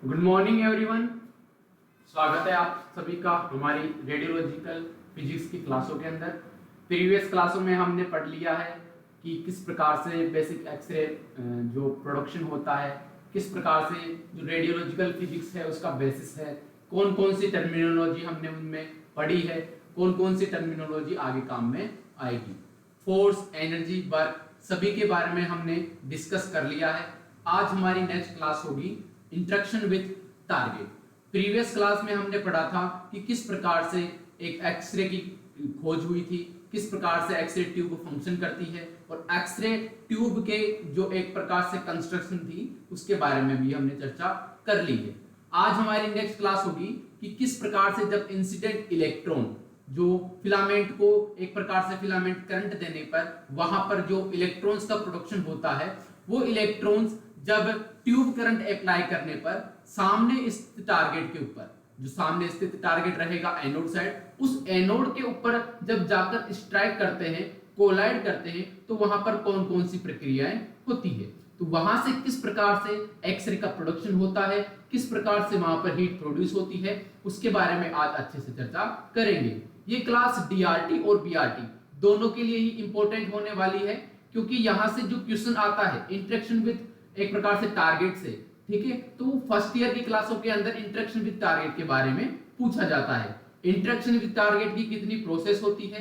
Good morning everyone. स्वागत है आप सभी का हमारी रेडियोलॉजिकल फिजिक्स की क्लासों के अंदर। प्रीवियस क्लासों में हमने पढ़ लिया है कि किस प्रकार से बेसिक एक्सरे जो प्रोडक्शन होता है, किस प्रकार से जो रेडियोलॉजिकल फिजिक्स है उसका बेसिस है, कौन कौन सी टर्मिनोलॉजी हमने उनमें पढ़ी है, कौन कौन सी टर्मिनोलॉजी आगे काम में आएगी। फोर्स, एनर्जी, वर्क सभी के बारे में हमने डिस्कस कर लिया है। आज हमारी नेक्स्ट क्लास होगी interaction with target. Previous class में हमने पढ़ा था कि किस प्रकार से एक एक्सरे की खोज हुई थी, किस प्रकार से एक्सरे ट्यूब फंक्शन करती है और एक्सरे ट्यूब के जो एक प्रकार से कंस्ट्रक्शन थी उसके बारे में भी हमने चर्चा कर ली है। आज हमारी नेक्स्ट क्लास होगी कि किस प्रकार से जब इंसिडेंट इलेक्ट्रॉन जो फिलामेंट को एक प्रकार से फिलामेंट करंट देने पर वहां पर जो इलेक्ट्रॉन्स का प्रोडक्शन होता है, वो इलेक्ट्रॉन्स जब ट्यूब करंट अप्लाई करने पर सामने स्थित टारगेट के ऊपर, जो सामने स्थित टारगेट रहेगा एनोड साइड, उस एनोड के ऊपर जब जाकर स्ट्राइक करते हैं, कोलाइड करते हैं, तो वहां पर कौन कौन सी प्रक्रियाएं होती है, तो वहां से किस प्रकार से एक्सरे का प्रोडक्शन होता है, किस प्रकार से वहां पर हीट प्रोड्यूस होती है, उसके बारे में आज अच्छे से चर्चा करेंगे। ये क्लास डीआरटी और बीआरटी दोनों के लिए ही इंपॉर्टेंट होने वाली है, क्योंकि यहां से जो क्वेश्चन आता है इंटरेक्शन विद एक प्रकार से टारगेट से, ठीक है, तो फर्स्ट ईयर की क्लासों के अंदर इंटरेक्शन विद टारगेट के बारे में पूछा जाता है। इंटरेक्शन विद टारगेट की कितनी प्रोसेस होती है,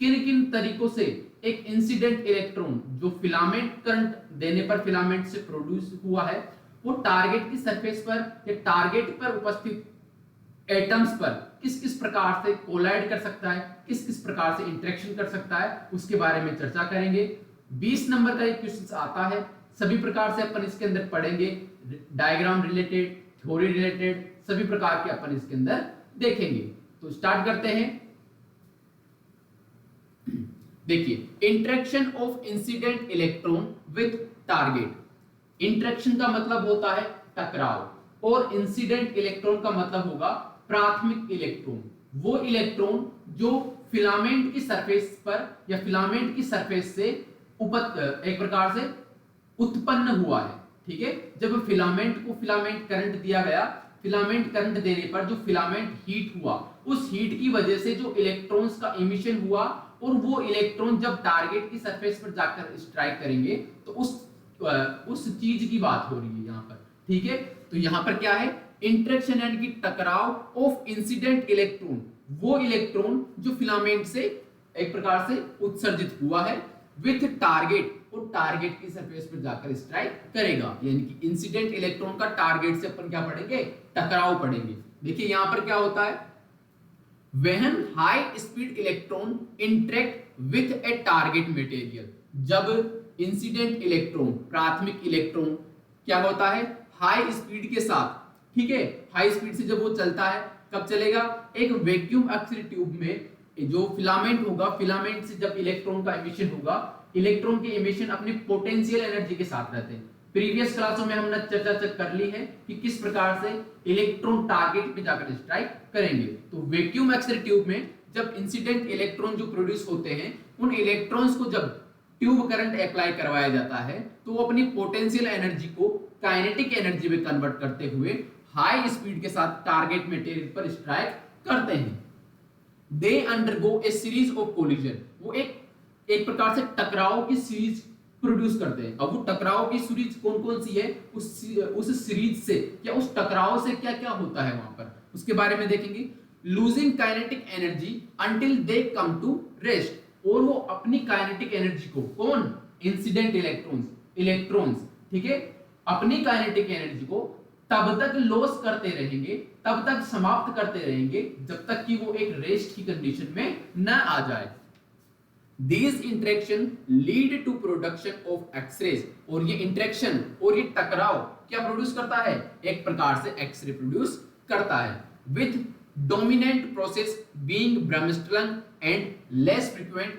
किन किन तरीकों से एक इंसिडेंट इलेक्ट्रॉन जो फिलामेंट करंट देने पर फिलामेंट से प्रोड्यूस हुआ है वो टारगेट की सरफेस पर या टारगेट पर उपस्थित एटम्स पर किस किस प्रकार से कोलाइड कर सकता है, किस किस प्रकार से इंटरेक्शन कर सकता है, उसके बारे में चर्चा करेंगे। 20 नंबर का एक क्वेश्चन आता है, सभी प्रकार से अपन इसके अंदर पढ़ेंगे, डायग्राम रिलेटेड, थ्योरी रिलेटेड सभी प्रकार के अपन इसके अंदर देखेंगे। तो स्टार्ट करते हैं। देखिए, interaction of incident electron with target. Interaction का मतलब होता है टकराव और इंसिडेंट इलेक्ट्रॉन का मतलब होगा प्राथमिक इलेक्ट्रॉन, वो इलेक्ट्रॉन जो फिलामेंट की सरफेस पर या फिलामेंट की सरफेस से एक प्रकार से उत्पन्न हुआ है। ठीक है, जब फिलामेंट को फिलामेंट करंट दिया गया, फिलामेंट करंट देने पर जो फिलामेंट हीट हुआ, उस हीट की वजह से जो इलेक्ट्रॉन्स का इमिशन हुआ और वो इलेक्ट्रॉन जब टारगेट की सरफेस पर जाकर स्ट्राइक करेंगे तो उस चीज की बात हो रही है यहाँ पर। ठीक है, तो यहाँ पर क्या है, इंटरेक्शन यानी कि टकराव ऑफ इंसिडेंट इलेक्ट्रॉन, वो इलेक्ट्रॉन जो फिलामेंट से एक प्रकार से उत्सर्जित हुआ है विथ टारगेट, और टारगेट की सरफेस पर जाकर स्ट्राइक करेगा, यानी कि इंसिडेंट इलेक्ट्रॉन का टारगेट से अपन क्या पढ़ेंगे, टकराव पढ़ेंगे। देखिए यहां पर क्या होता है, when high speed electron interact with a target material, जब इंसिडेंट इलेक्ट्रॉन प्राथमिक इलेक्ट्रॉन क्या होता है, हाई स्पीड के साथ, ठीक है, हाई स्पीड से जब वो चलता है, कब चलेगा, एक वैक्यूम एक्सरे ट्यूब में जो फिलामेंट होगा, फिलामेंट से जब इलेक्ट्रॉन का एमिशन होगा, इलेक्ट्रॉन के एमिशन अपनी पोटेंशियल एनर्जी के साथ रहते हैं। प्रीवियस क्लासों में हमने चर्चा कर ली है कि किस प्रकार से इलेक्ट्रॉन टारगेट पे जाकर स्ट्राइक करेंगे। तो वैक्यूम एक्सरे ट्यूब में जब इंसिडेंट इलेक्ट्रॉन जो प्रोड्यूस होते हैं, उन इलेक्ट्रॉन्स को जब ट्यूब करंट अप्लाई करवाया जाता है तो वो अपनी पोटेंशियल एनर्जी को काइनेटिक एनर्जी में कन्वर्ट करते हुए हाई स्पीड के साथ टारगेट मटेरियल पर स्ट्राइक करते हैं। They undergo A series of collision, वो एक प्रकार से टकराव की सीरीज प्रोड्यूस करते हैं। अब वो टकराव की सीरीज कौन कौन सी है, उस सीरीज से या उस टकराव से क्या क्या होता है वहां पर, उसके बारे में देखेंगे। Losing kinetic energy until they come to rest, और वो अपनी काइनेटिक एनर्जी को, कौन, इंसिडेंट इलेक्ट्रॉन्स, ठीक है, अपनी काइनेटिक एनर्जी को तब तक लॉस करते रहेंगे, तब तक समाप्त करते रहेंगे जब तक कि वो एक रेस्ट की कंडीशन में न आ जाए। These interaction lead to production of X-rays, और ये इंटरेक्शन और ये टकराव क्या प्रोड्यूस करता है, एक प्रकार से एक्सरे प्रोड्यूस करता है, with dominant process being Bremsstrahlung and less frequent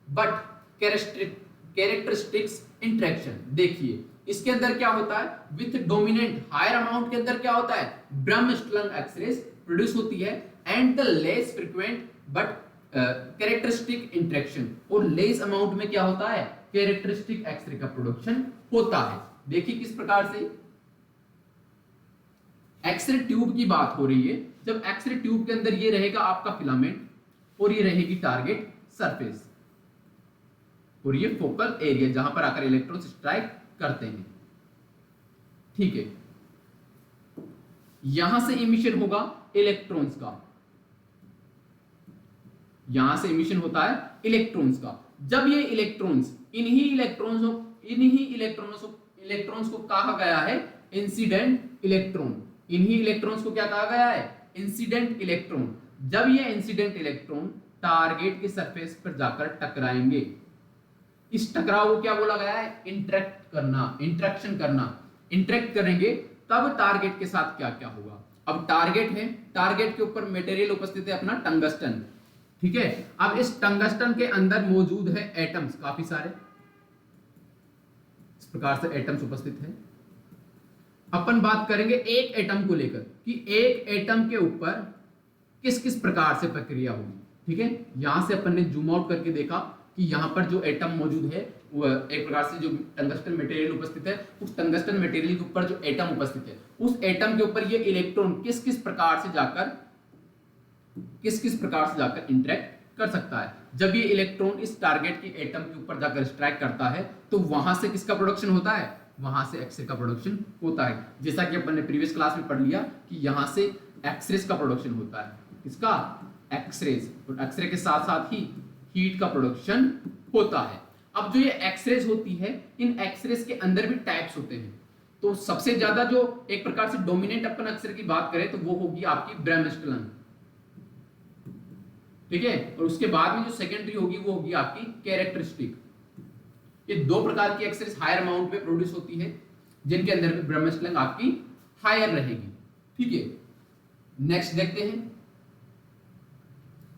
but characteristics interaction। देखिए इसके अंदर क्या होता है, विथ डोमिनेंट हायर अमाउंट के अंदर क्या होता है, ब्रह्मस्ट्रंग एक्सरेज प्रोड्यूस होती है, and the less frequent but characteristic interaction, और लेस अमाउंट में क्या होता है, कैरेक्टरिस्टिक एक्सरे का प्रोडक्शन होता है। देखिए किस प्रकार से, एक्सरे ट्यूब की बात हो रही है। जब एक्सरे ट्यूब के अंदर ये रहेगा आपका फिलामेंट और ये रहेगी टारगेट सरफेस और ये फोकल एरिया जहां पर आकर इलेक्ट्रॉन्स स्ट्राइक करते हैं। ठीक है, यहां से इमिशन होगा इलेक्ट्रॉन्स का, यहां से इमिशन होता है इलेक्ट्रॉन्स का। जब ये इलेक्ट्रॉन्स इलेक्ट्रॉन्स को कहा गया है इंसिडेंट इलेक्ट्रॉन, इन्हीं इलेक्ट्रॉन्स को क्या कहा गया है, इंसिडेंट इलेक्ट्रॉन। जब ये इंसिडेंट इलेक्ट्रॉन टारगेट के सरफेस पर जाकर टकराएंगे, इस टकराव को क्या बोला गया है, इंटरेक्ट करना, इंटरेक्शन करना। इंटरेक्ट करेंगे तब टारगेट के साथ क्या क्या होगा। अब टारगेट है, टारगेट के ऊपर मटेरियल उपस्थित है अपना टंगस्टन। ठीक है, अब इस टंगस्टन के अंदर मौजूद है एटम्स, काफी सारे इस प्रकार से एटम्स उपस्थित है। अपन बात करेंगे एक एटम को लेकर कि एक एटम के ऊपर किस किस प्रकार से प्रक्रिया होगी। ठीक है, यहां से अपन ने जूम आउट करके देखा कि यहां पर जो एटम मौजूद है वो एक प्रकार से जो टंगस्टन मटेरियल उपस्थित है, उस टंगस्टन मटेरियल के ऊपर जो एटम उपस्थित है, उस एटम के ऊपर ये इलेक्ट्रॉन किस किस प्रकार से जाकर इंटरेक्ट कर सकता है। जब ये इलेक्ट्रॉन इस टारगेट के एटम के ऊपर जाकर स्ट्राइक करता है तो वहां से किसका प्रोडक्शन होता है, वहां से एक्सरे का प्रोडक्शन होता है। जैसा कि अपन ने प्रीवियस क्लास में पढ़ लिया कि यहां से एक्सरेज का प्रोडक्शन होता है, किसका, एक्सरेज, और एक्सरे के साथ साथ ही हीट का प्रोडक्शन होता है। अब जो ये एक्सरेज होती है, इन एक्सरेज के अंदर भी टाइप्स होते हैं। तो सबसे ज्यादा जो एक प्रकार से डोमिनेंट अपन एक्सरे की बात करें तो वो होगी आपकी ब्रेमस्टलन। ठीक है, और उसके बाद में जो सेकेंडरी होगी वो होगी आपकी कैरेक्टरिस्टिक। ये दो प्रकार की एक्सरेज हायर अमाउंट में प्रोड्यूस होती है, जिनके अंदर भी ब्रेमस्टलन आपकी हायर रहेगी। ठीक है, नेक्स्ट देखते हैं।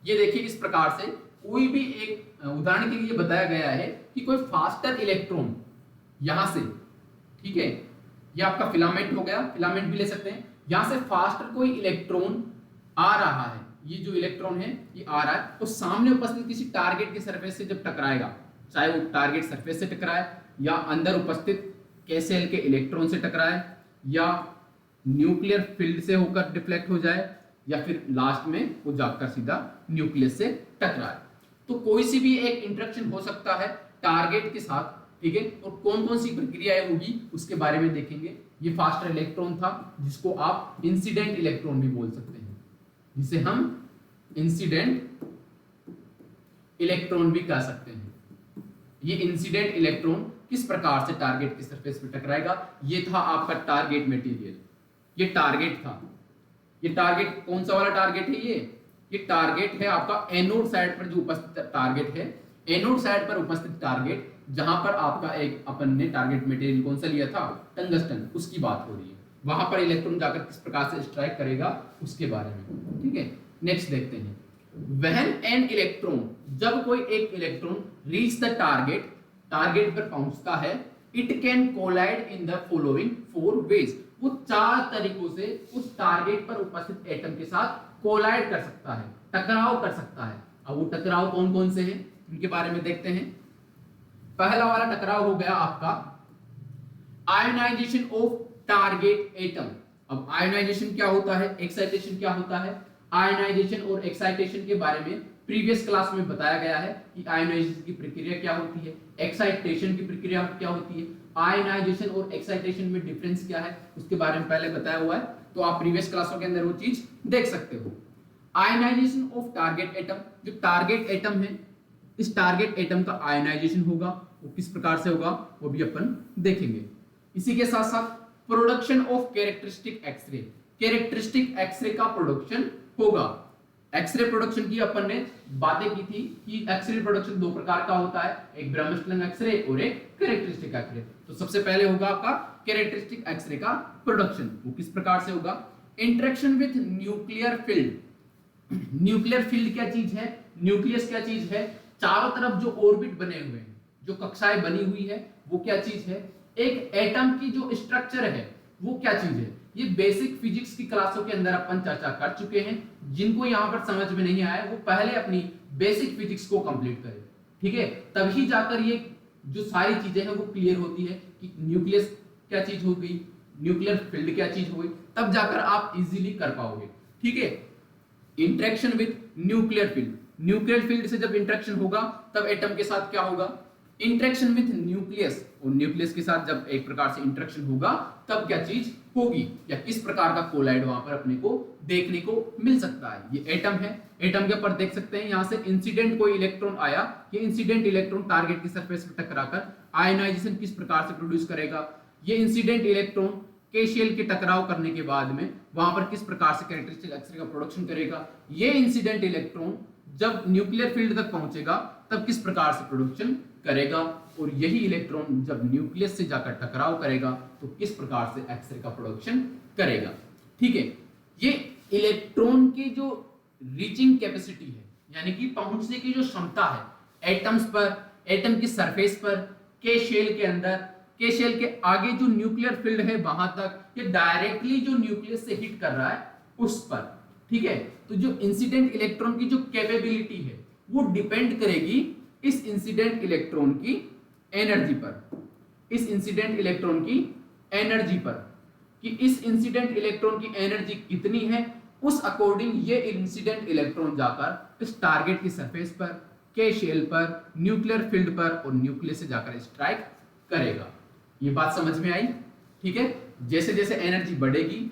ये देखिए इस प्रकार से कोई भी एक उदाहरण के लिए बताया गया है कि कोई फास्टर इलेक्ट्रॉन यहां से, ठीक है, ये आपका फिलामेंट हो गया, फिलामेंट भी ले सकते हैं। यहां से फास्टर कोई इलेक्ट्रॉन आ रहा है, ये जो इलेक्ट्रॉन है ये आ रहा है, तो सामने उपस्थित किसी टारगेट के सरफेस से जब टकराएगा, चाहे वो टारगेट सरफेस से टकराए या अंदर उपस्थित के सेल के इलेक्ट्रॉन से टकराए या न्यूक्लियर फील्ड से होकर डिफ्लेक्ट हो जाए या फिर लास्ट में वो जाकर सीधा न्यूक्लियस से टकराए, तो कोई सी भी एक इंटरेक्शन हो सकता है टारगेट के साथ। ठीक है, और कौन कौन सी प्रक्रियाएं होगी उसके बारे में देखेंगे। ये फास्टर इलेक्ट्रॉन था जिसको आप इंसिडेंट इलेक्ट्रॉन भी बोल सकते हैं, जिसे हम इंसिडेंट इलेक्ट्रॉन भी कह सकते हैं। ये इंसिडेंट इलेक्ट्रॉन किस प्रकार से टारगेट के सरफेस पे टकराएगा, ये था आपका टारगेट मटेरियल, ये टारगेट था। ये टारगेट कौन सा वाला टारगेट है, ये टारगेट है आपका एनोड साइड पर जो उपस्थित टारगेट है, एनोड साइड पर उपस्थित टारगेट, जहां पर आपका एक अपन ने टारगेट मटेरियल कौन सा लिया था, टंगस्टन, उसकी बात हो रही है। वहां पर इलेक्ट्रॉन जाकर किस प्रकार से स्ट्राइक करेगा उसके बारे में। ठीक है, नेक्स्ट देखते हैं। व्हेन एन इलेक्ट्रॉन, जब कोई एक electron reach the target, target पर पहुंचता है, it can collide in the following 4 ways, वो 4 तरीकों से उस टारगेट पर उपस्थित एटम के साथ कोलाइड कर सकता है, टकराव कर सकता है। अब वो टकराव कौन कौन से हैं उनके बारे में देखते हैं। पहला वाला टकराव हो गया आपका आयोनाइजेशन ऑफ टारगेट एटम। अब आयोनाइजेशन क्या होता है, एक्साइटेशन क्या होता है। आयोनाइजेशन और एक्साइटेशन के बारे में प्रीवियस क्लास में बताया गया है कि आयोनाइजेशन की प्रक्रिया क्या होती है, एक्साइटेशन की प्रक्रिया क्या होती है, आयोनाइजेशन और एक्साइटेशन में डिफरेंस क्या है उसके बारे में पहले बताया हुआ है, तो आप प्रीवियस क्लासों के अंदर वो चीज देख सकते हो। आयोनाइजेशन ऑफ टारगेट एटम, जो टारगेट एटम है, इस टारगेट एटम का आयोनाइजेशन होगा, वो किस प्रकार से होगा वो भी अपन देखेंगे। इसी के साथ साथ production of characteristic X-ray, characteristic X-ray का प्रोडक्शन होगा। एक्सरे प्रोडक्शन की अपन ने बातें की थी कि एक्सरे प्रोडक्शन 2 प्रकार का होता है, एक ब्रह्मस्टलन एक्सरे और एक कैरेक्टरिस्टिक एक्सरे। तो सबसे पहले होगा आपका कैरेक्टरिस्टिक एक्सरे का प्रोडक्शन, वो किस प्रकार से होगा, interaction with nuclear field. Nuclear field क्या चीज है, न्यूक्लियस क्या चीज है, चारों तरफ जो ऑर्बिट बने हुए हैं, जो कक्षाएं बनी हुई है, वो क्या चीज है, एक एटम की जो स्ट्रक्चर है वो क्या चीज है। ये बेसिक फिजिक्स की क्लासों के अंदर अपन चर्चा कर चुके हैं, जिनको यहां पर समझ में नहीं आया वो पहले अपनी बेसिक फिजिक्स को कंप्लीट करें। ठीक है, तभी जाकर ये जो सारी चीजें हैं वो क्लियर होती है कि न्यूक्लियस क्या चीज हो गई, न्यूक्लियर फील्ड क्या चीज होगी, तब जाकर आप इजीली कर पाओगे। ठीक है, interaction with nuclear field, nuclear field से जब इंटरेक्शन होगा तब एटम के साथ क्या होगा, इंटरेक्शन विद न्यूक्लियस, और न्यूक्लियस के साथ जब एक प्रकार से इंटरेक्शन होगा तब क्या चीज होगी, या किस प्रकार का कोलाइड वहां पर अपने को देखने को मिल सकता है। ये एटम है, एटम के ऊपर देख सकते हैं यहां से इंसिडेंट कोई इलेक्ट्रॉन आया, ये इंसिडेंट इलेक्ट्रॉन टारगेट की सरफेस पर टकराकर आयनाइजेशन किस प्रकार से प्रोड्यूस करेगा, ये इंसिडेंट इलेक्ट्रॉन के शेल के टकराव करने के बाद में वहां पर किस प्रकार से कैरेक्टरिस्टिक एक्सरे का प्रोडक्शन करेगा, ये इंसिडेंट इलेक्ट्रॉन जब न्यूक्लियर फील्ड तक पहुंचेगा तब किस प्रकार से प्रोडक्शन करेगा, और यही इलेक्ट्रॉन जब न्यूक्लियस से जाकर टकराव करेगा तो किस प्रकार से एक्सरे का प्रोडक्शन करेगा। ठीक है, ये इलेक्ट्रॉन की जो रीचिंग कैपेसिटी है, यानी कि पहुंचने की जो क्षमता है एटम्स पर, एटम की सरफेस पर, के शेल के अंदर, के शेल के आगे जो न्यूक्लियर फील्ड है वहां तक, ये डायरेक्टली जो न्यूक्लियस से हिट कर रहा है उस पर। ठीक है, तो जो इंसिडेंट इलेक्ट्रॉन की जो कैपेबिलिटी है वो डिपेंड करेगी इस इंसिडेंट इलेक्ट्रॉन की एनर्जी पर, इस इंसिडेंट इलेक्ट्रॉन की एनर्जी पर, कि इस इंसिडेंट इलेक्ट्रॉन की एनर्जी कितनी है, उस अकॉर्डिंग ये इंसिडेंट इलेक्ट्रॉन जाकर इस टारगेट की सरफेस पर, के शेल पर, न्यूक्लियर फील्ड पर और न्यूक्लियस से जाकर स्ट्राइक करेगा। ये बात समझ में आई। ठीक है, जैसे जैसे एनर्जी बढ़ेगी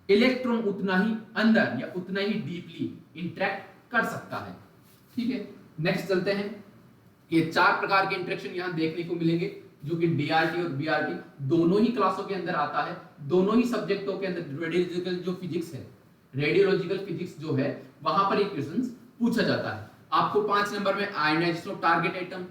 इलेक्ट्रॉन उतना ही अंदर या उतना ही डीपली इंटरेक्ट कर सकता है। ठीक है, नेक्स्ट चलते हैं। ये चार प्रकार के इंटरेक्शन यहां देखने को मिलेंगे जो कि डीआरटी और बीआरटी दोनों ही क्लासों के अंदर आता है, दोनों ही सब्जेक्टों के अंदर। रेडियोलॉजिकल जो फिजिक्स है, रेडियोलॉजिकल फिजिक्स जो है वहां पर ये क्वेश्चंस पूछा जाता है। आपको 5 नंबर में ionization of target atom,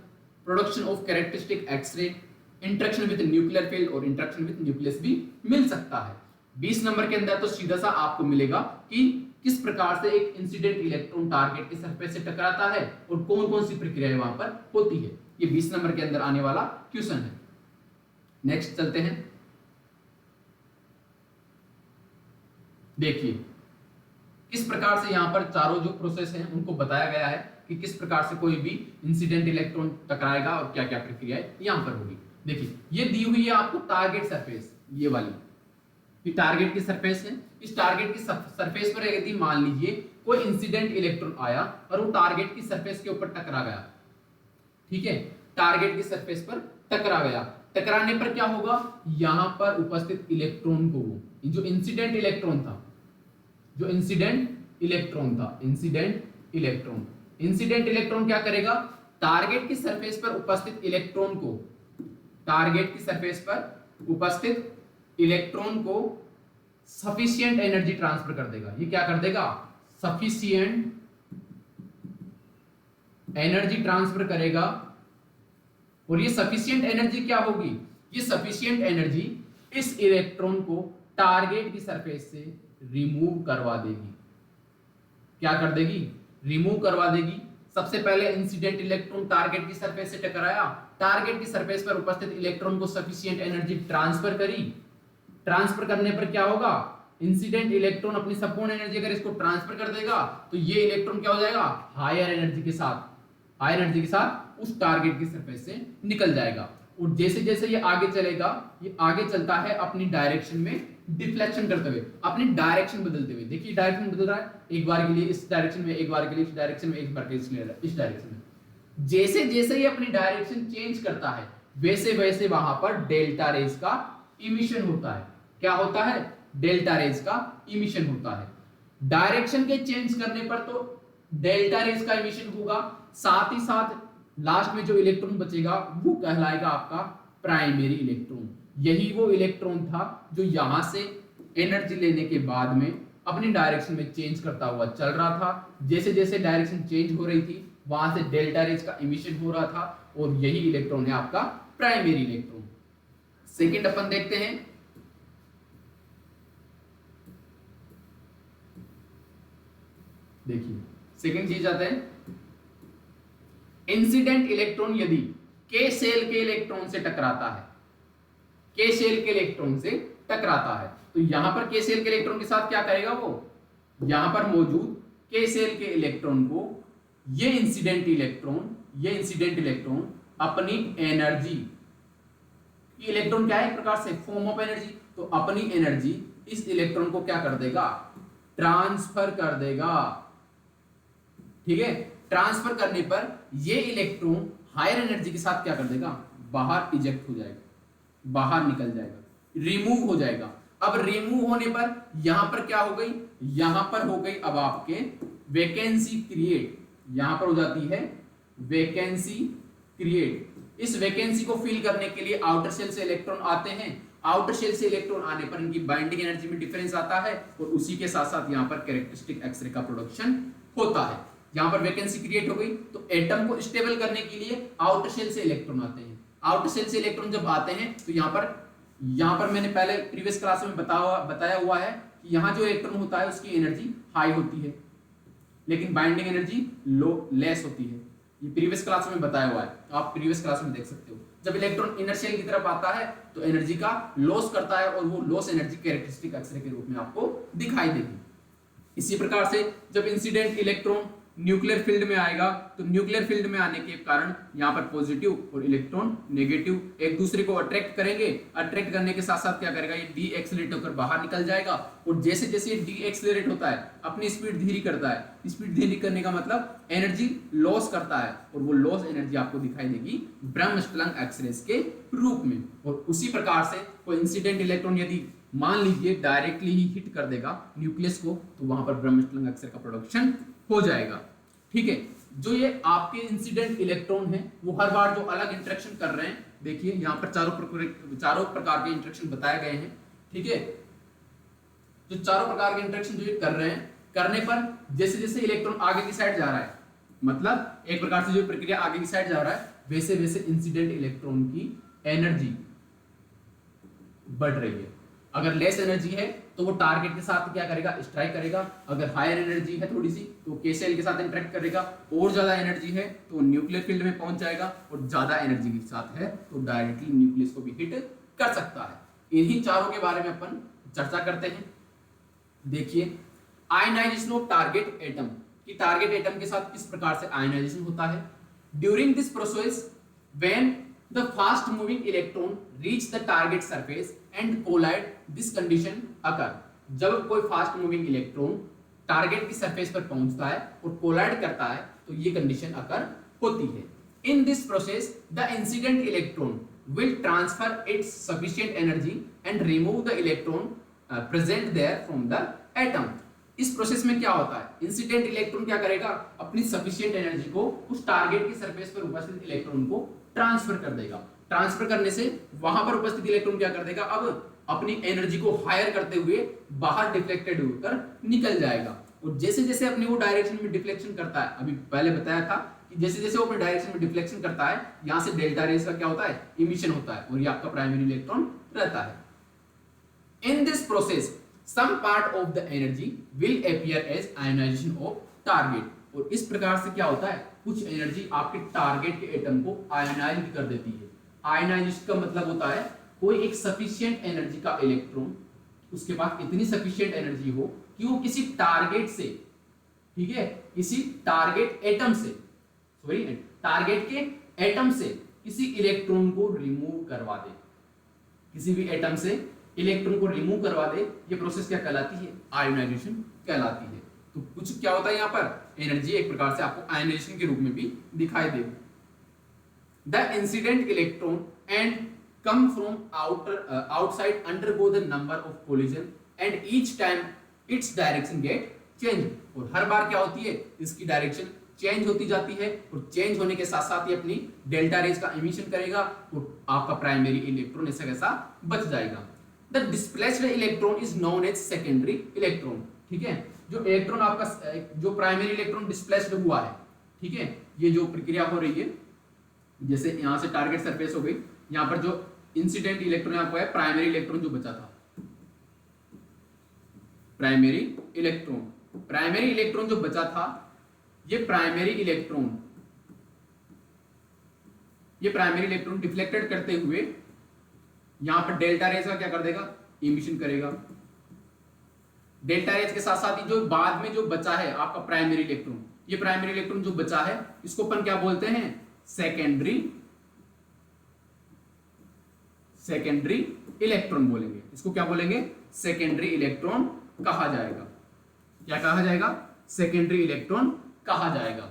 production of characteristic X-ray, interaction with nuclear field और इंटरेक्शन विद न्यूक्लियस भी मिल सकता है। 20 नंबर के अंदर तो सीधा सा आपको मिलेगा कि किस प्रकार से एक इंसिडेंट इलेक्ट्रॉन टारगेट की सरफेस से टकराता है और कौन कौन सी प्रक्रियाएं वहां पर होती है। ये 20 नंबर के अंदर आने वाला क्वेश्चन है। नेक्स्ट चलते हैं, देखिए किस प्रकार से यहां पर चारों जो प्रोसेस हैं उनको बताया गया है कि किस प्रकार से कोई भी इंसिडेंट इलेक्ट्रॉन टकराएगा और क्या क्या प्रक्रियाएं यहां पर होगी। देखिए ये दी हुई है आपको टारगेट सरफेस, ये वाली ये टारगेट की सरफेस है। इस टारगेट की सरफेस पर यदि मान लीजिए कोई इंसिडेंट इलेक्ट्रॉन आया और वो टारगेट की सरफेस के ऊपर टकरा गया, ठीक है, टारगेट की सरफेस पर टकरा गया, टकराने पर क्या होगा, यहां पर उपस्थित इलेक्ट्रॉन को, वो जो इंसिडेंट इलेक्ट्रॉन था, जो इंसिडेंट इलेक्ट्रॉन था, इंसिडेंट इलेक्ट्रॉन क्या करेगा, टारगेट की सरफेस पर उपस्थित इलेक्ट्रॉन को, टारगेट की सरफेस पर उपस्थित इलेक्ट्रॉन को सफिशिएंट एनर्जी ट्रांसफर कर देगा। ये क्या कर देगा, सफिशिएंट एनर्जी ट्रांसफर करेगा। और ये सफिशिएंट एनर्जी क्या होगी, ये सफिशिएंट एनर्जी इस इलेक्ट्रॉन को टारगेट की सरफेस से रिमूव करवा देगी। क्या कर देगी, रिमूव करवा देगी। सबसे पहले इंसिडेंट इलेक्ट्रॉन टारगेट की सरफेस से टकराया, टारगेट की सरफेस पर उपस्थित इलेक्ट्रॉन को सफिशिएंट एनर्जी ट्रांसफर करी। ट्रांसफर करने पर क्या होगा, इंसिडेंट इलेक्ट्रॉन अपनी संपूर्ण एनर्जी अगर इसको ट्रांसफर कर देगा तो ये इलेक्ट्रॉन क्या हो जाएगा, हायर एनर्जी के साथ उस टारगेट की सरफेस से निकल जाएगा। और जैसे जैसे ये आगे चलेगा, ये आगे चलता है अपनी डायरेक्शन में डिफ्लेक्शन करते हुए, अपनी डायरेक्शन बदलते हुए। देखिए डायरेक्शन बदल रहा है, एक बार के लिए इस डायरेक्शन में, एक बार के लिए इस डायरेक्शन में, एक बार के लिए इस डायरेक्शन में। जैसे जैसे ये अपनी डायरेक्शन चेंज करता है वैसे वैसे वहां पर डेल्टा रेज का इमिशन होता है। क्या होता है, डेल्टा रेज का इमिशन होता है। डायरेक्शन के चेंज करने पर तो डेल्टा रेज का इमिशन होगा, साथ ही साथ लास्ट में जो इलेक्ट्रॉन बचेगा वो कहलाएगा आपका प्राइमरी इलेक्ट्रॉन। यही वो इलेक्ट्रॉन था जो यहां से एनर्जी लेने के बाद में अपनी डायरेक्शन में चेंज करता हुआ चल रहा था। जैसे जैसे डायरेक्शन चेंज हो रही थी वहां से डेल्टा रेज का इमिशन हो रहा था, और यही इलेक्ट्रॉन है आपका प्राइमरी इलेक्ट्रॉन। सेकंड अपन देखते हैं, देखिए सेकंड चीज आता है, इंसिडेंट इलेक्ट्रॉन यदि के शेल के इलेक्ट्रॉन से टकराता है, के शेल के इलेक्ट्रॉन से टकराता है तो यहां पर के शेल के इलेक्ट्रॉन के साथ क्या करेगा, वो यहां पर मौजूद के शेल के इलेक्ट्रॉन को ये इंसिडेंट इलेक्ट्रॉन अपनी एनर्जी, इलेक्ट्रॉन क्या है, एक प्रकार से फॉर्म ऑफ एनर्जी, तो अपनी एनर्जी इस इलेक्ट्रॉन को क्या कर देगा, ट्रांसफर कर देगा। ठीक है, ट्रांसफर करने पर ये इलेक्ट्रॉन हायर एनर्जी के साथ क्या कर देगा, बाहर इजेक्ट हो जाएगा, बाहर निकल जाएगा, रिमूव हो जाएगा। अब रिमूव होने पर यहां पर क्या हो गई, यहां पर हो गई अब आपके वैकेंसी क्रिएट, यहां पर हो जाती है वैकेंसी क्रिएट। इस वैकेंसी को फिल करने के लिए आउटर शेल से इलेक्ट्रॉन आते हैं, आउटर शेल से इलेक्ट्रॉन आने पर इनकी बाइंडिंग एनर्जी में डिफरेंस आता है और उसी के साथ साथ यहां पर कैरेक्टरिस्टिक एक्सरे का प्रोडक्शन होता है। यहां पर वैकेंसी क्रिएट हो गई तो एटम को स्टेबल करने के लिए आउटर शेल से इलेक्ट्रॉन आते हैं। आउटर शेल से इलेक्ट्रॉन जब आते हैं तो यहां पर मैंने पहले प्रीवियस क्लास में बताया हुआ है कि यहां जो इलेक्ट्रॉन होता है उसकी एनर्जी हाई होती है लेकिन बाइंडिंग एनर्जी लेस होती है। ये प्रीवियस क्लास में बताया हुआ है, आप प्रीवियस क्लास में देख सकते हो। जब इलेक्ट्रॉन इनर शेल की तरफ आता है तो एनर्जी का लॉस करता है और वो लॉस एनर्जी कैरेक्टरिस्टिक एक्सरे के रूप में आपको दिखाई देगी। इसी प्रकार से जब इंसिडेंट इलेक्ट्रॉन न्यूक्लियर फील्ड में आएगा तो न्यूक्लियर फील्ड में आने के कारण यहाँ पर पॉजिटिव और इलेक्ट्रॉन नेगेटिव एक दूसरे को अट्रैक्ट करेंगे। अट्रैक्ट करने के साथ साथ क्या करेगा, ये डी एक्सेलरेट होकर बाहर निकल जाएगा और जैसे जैसे ये डी एक्सेलरेट होता है अपनी स्पीड धीरे करता है। स्पीड धीरे करने का मतलब एनर्जी लॉस करता है और वो लॉस एनर्जी आपको दिखाई देगी ब्रह्मस्टलंग एक्सरेज के रूप में। और उसी प्रकार से कोई इंसिडेंट इलेक्ट्रॉन यदि मान लीजिए डायरेक्टली ही हिट कर देगा न्यूक्लियस को तो वहां पर ब्रह्मस्टलंग एक्सरे का प्रोडक्शन हो जाएगा। ठीक है, जो ये आपके इंसिडेंट इलेक्ट्रॉन है वो हर बार जो अलग इंटरेक्शन कर रहे हैं, देखिए यहाँ पर चारों प्रकार के इंटरेक्शन बताए गए हैं। ठीक है, जो चारों प्रकार के इंटरेक्शन जो ये कर रहे हैं, करने पर जैसे जैसे इलेक्ट्रॉन आगे की साइड जा रहा है, मतलब एक प्रकार से जो प्रक्रिया आगे की साइड जा रहा है वैसे वैसे इंसिडेंट इलेक्ट्रॉन की एनर्जी बढ़ रही है। अगर लेस एनर्जी है तो वो टारगेट के साथ क्या करेगा, स्ट्राइक करेगा। अगर हायर एनर्जी है थोड़ी सी तो के सेल के साथ इंटरेक्ट करेगा। और ज्यादा एनर्जी है तो न्यूक्लियर फील्ड में पहुंच जाएगा और ज्यादा एनर्जी के साथ है तो डायरेक्टली न्यूक्लियस को भी हिट कर सकता है। इन्हीं चारों के बारे में अपन चर्चा करते हैं। देखिए, आयनाइजेशन ऑफ टारगेट एटम कि टारगेट एटम के साथ किस प्रकार से आयनाइजेशन होता है। During this process when the fast moving electron reach the target surface and collide, this condition occur। जब कोई फास्ट मूविंग इलेक्ट्रॉन टारगेट की सरफेस पर पहुंचता है और कोलाइड करता है तो ये कंडीशन अकर होती है। In this process the incident electron will transfer its sufficient energy and remove the electron present there from the atom। इस प्रोसेस में क्या होता है, इंसिडेंट इलेक्ट्रॉन क्या करेगा, अपनी सफिशिएंट एनर्जी को उस टारगेट की सरफेस पर उपस्थित इलेक्ट्रॉन को ट्रांसफर कर देगा। ट्रांसफर करने से वहां पर उपस्थित इलेक्ट्रॉन क्या कर देगा, अब अपनी एनर्जी को हायर करते हुए बाहर डिफ्लेक्टेड होकर निकल जाएगा। और जैसे जैसे अपनी वो डायरेक्शन में डिफ्लेक्शन करता है, अभी पहले बताया था कि जैसे जैसे वो अपने डायरेक्शन में डिफ्लेक्शन करता है यहां से डेल्टा रेज का क्या होता है, इमिशन होता है और ये आपका प्राइमरी इलेक्ट्रॉन रहता है। In this process some part of the energy will appear as ionization of target। और इस प्रकार से क्या होता है, कुछ एनर्जी आपके टारगेट के एटम को आयनाइज कर देती है। आयनाइजेशन का मतलब होता है कोई एक सफिशिएंट एनर्जी का इलेक्ट्रॉन, उसके पास इतनी सफिशिएंट एनर्जी हो कि वो किसी टारगेट से, ठीक है, किसी टारगेट एटम से, सॉरी टारगेट के एटम से किसी इलेक्ट्रॉन को रिमूव करवा दे, किसी भी एटम से इलेक्ट्रॉन को रिमूव करवा दे। ये प्रोसेस क्या कहलाती है, आयोनाइजेशन कहलाती है। तो कुछ क्या होता है यहाँ पर, एनर्जी एक प्रकार से आपको आयोनाइजेशन के रूप में भी दिखाई देगी। The incident electron and come from outside undergo the number of collision and each time its direction get change. और हर बार क्या होती है, इसकी डायरेक्शन चेंज होती जाती है और चेंज होने के साथ साथ ही अपनी डेल्टा रेज का एमिशन करेगा और आपका प्राइमरी इलेक्ट्रॉन ऐसा कैसा बच जाएगा। The displaced electron is known as secondary electron। ठीक है, जो इलेक्ट्रॉन आपका जो प्राइमरी इलेक्ट्रॉन डिस्प्लेस्ड हुआ है, ठीक है, ये जो प्रक्रिया हो रही है, जैसे यहां से टारगेट सरफेस हो गई, यहां पर जो इंसिडेंट इलेक्ट्रॉन आपको है प्राइमरी इलेक्ट्रॉन जो बचा था, प्राइमरी इलेक्ट्रॉन जो बचा था, ये प्राइमरी इलेक्ट्रॉन डिफ्लेक्टेड करते हुए यहां पर डेल्टा रेज का क्या कर देगा, इमिशन करेगा। डेल्टा रेज के साथ साथ ही जो बाद में जो बचा है आपका प्राइमरी इलेक्ट्रॉन, ये प्राइमरी इलेक्ट्रॉन जो बचा है इसको अपन क्या बोलते हैं, सेकेंडरी इलेक्ट्रॉन बोलेंगे। इसको क्या बोलेंगे, सेकेंडरी इलेक्ट्रॉन कहा जाएगा। क्या कहा जाएगा, सेकेंडरी इलेक्ट्रॉन कहा जाएगा।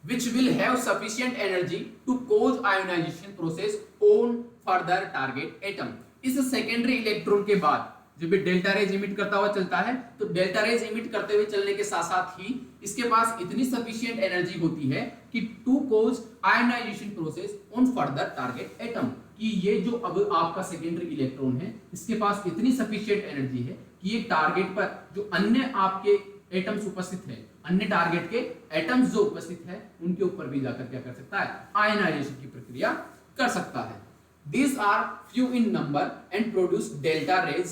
which will have sufficient energy to cause ionization process on further target atom। इस सेकेंडरी इलेक्ट्रॉन के बाद जब भी डेल्टा रेज इमिट करता हुआ चलता है, तो डेल्टा रेज इमिट करते हुए चलने के साथ साथ ही इसके पास इतनी सफिशिएंट एनर्जी होती है कि to cause ionization process on further target atom, कि ये जो अब आपका सेकेंडरी इलेक्ट्रॉन है इसके पास इतनी सफिशिएंट एनर्जी है कि ये टारगेट पर जो अन्य आपके एटम्स उपस्थित है, अन्य टारगेट के एटम्स जो उपस्थित है उनके ऊपर भी जाकर क्या कर सकता है, आयनाइजेशन की प्रक्रिया कर सकता है। These are few in number and produce delta rays।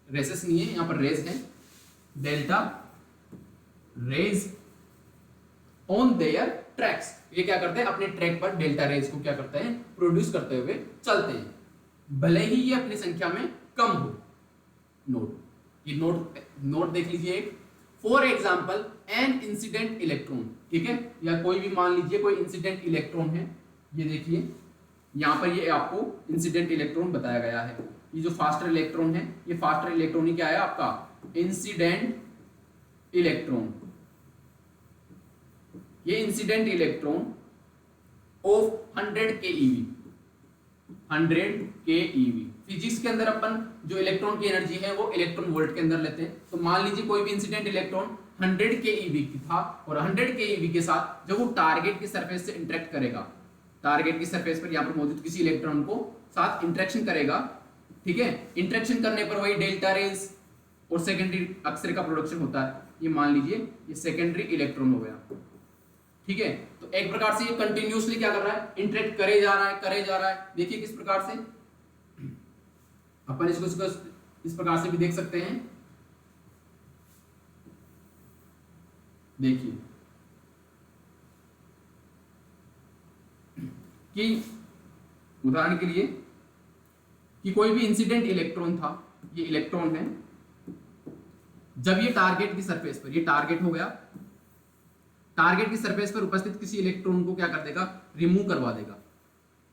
Races नहीं है, यहां पर रेज है, delta rays on their tracks. ये क्या करते हैं, अपने ट्रैक पर डेल्टा रेज को क्या करते हैं, प्रोड्यूस करते हुए चलते हैं, भले ही ये अपनी संख्या में कम हो। नोट, ये नोट देख लीजिए एक, for example an incident electron, ठीक है, या कोई भी मान लीजिए कोई इंसिडेंट इलेक्ट्रॉन है, ये देखिए यहां पर ये आपको इंसिडेंट इलेक्ट्रॉन बताया गया है। ये जो फास्टर इलेक्ट्रॉन है, ये फास्टर इलेक्ट्रॉन ही क्या है आपका, इंसिडेंट इलेक्ट्रॉन। ये incident electron of 100 keV, 100 keV। Physics के अंदर अपन जो इलेक्ट्रॉन की एनर्जी है वो इलेक्ट्रॉन वोल्ट के अंदर लेते हैं। तो मान लीजिए कोई भी इंसिडेंट इलेक्ट्रॉन 100 keV की था, और 100 keV के साथ जब वो टारगेट की सरफेस से इंटरेक्ट करेगा, टारगेट की सरफेस पर यहाँ पर मौजूद किसी इलेक्ट्रॉन को साथ इंटरेक्शन करेगा, ठीक है, इंटरेक्शन करने पर वही डेल्टा रेज और सेकेंडरी अक्सरे का प्रोडक्शन होता है। ये मान लीजिए ये सेकेंडरी इलेक्ट्रॉन हो गया, ठीक है। तो एक प्रकार से ये कंटिन्यूअसली क्या कर रहा है, इंटरेक्ट करे जा रहा है। देखिए किस प्रकार से अपन इसको इस प्रकार से भी देख सकते हैं। देखिए कि उदाहरण के लिए कि कोई भी इंसिडेंट इलेक्ट्रॉन था, ये इलेक्ट्रॉन है, जब ये टारगेट की सरफेस पर, ये टारगेट हो गया, टारगेट की सरफेस पर उपस्थित किसी इलेक्ट्रॉन को क्या कर देगा, रिमूव करवा देगा,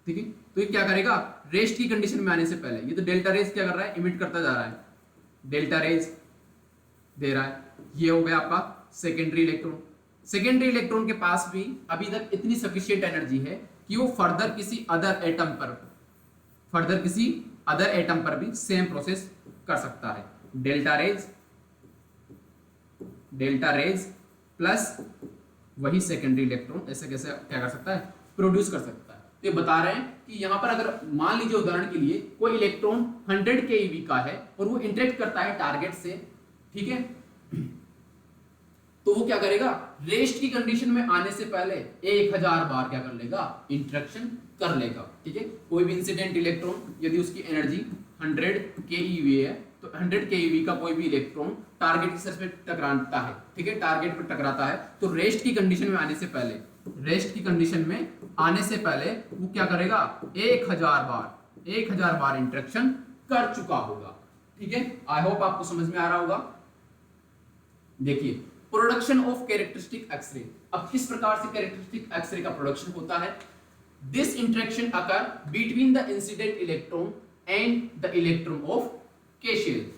ठीक है। तो ये क्या करेगा, रेस्ट की कंडीशन में आने से पहले, ये तो डेल्टा रेज क्या कर रहा है, इमिट करता जा रहा है, डेल्टा रेज दे रहा है। ये हो गया आपका सेकेंडरी इलेक्ट्रॉन। सेकेंडरी इलेक्ट्रॉन के पास भी अभी तक इतनी सफिशिएंट एनर्जी है कि वो फर्दर किसी अदर एटम पर भी सेम प्रोसेस कर सकता है। डेल्टा रेज प्लस वही सेकेंडरी इलेक्ट्रॉन ऐसे कैसे क्या कर सकता है, प्रोड्यूस कर सकता है। तो ये बता रहे हैं कि यहां पर अगर मान लीजिए उदाहरण के लिए कोई इलेक्ट्रॉन 100 keV का है और वो इंटरेक्ट करता है टारगेट से, ठीक है, तो वो क्या करेगा, रेस्ट की कंडीशन में आने से पहले 1000 बार क्या कर लेगा, इंटरेक्शन कर लेगा, ठीक है। कोई भी इंसिडेंट इलेक्ट्रॉन यदि उसकी एनर्जी 100 keV है, तो 100 keV का कोई भी इलेक्ट्रॉन टारगेट की सरफेस पे टकराता है, ठीक है, टारगेट पर टकराता है, तो रेस्ट की कंडीशन में आने से पहले वो क्या करेगा, 1000 बार इंटरेक्शन कर चुका होगा, ठीक है। आई होप आपको समझ में आ रहा होगा। देखिए प्रोडक्शन ऑफ कैरेक्टरिस्टिक एक्सरे, अब किस प्रकार से कैरेक्टरिस्टिक एक्सरे का प्रोडक्शन होता है। This interaction occur between the incident electron and the electron of K shell.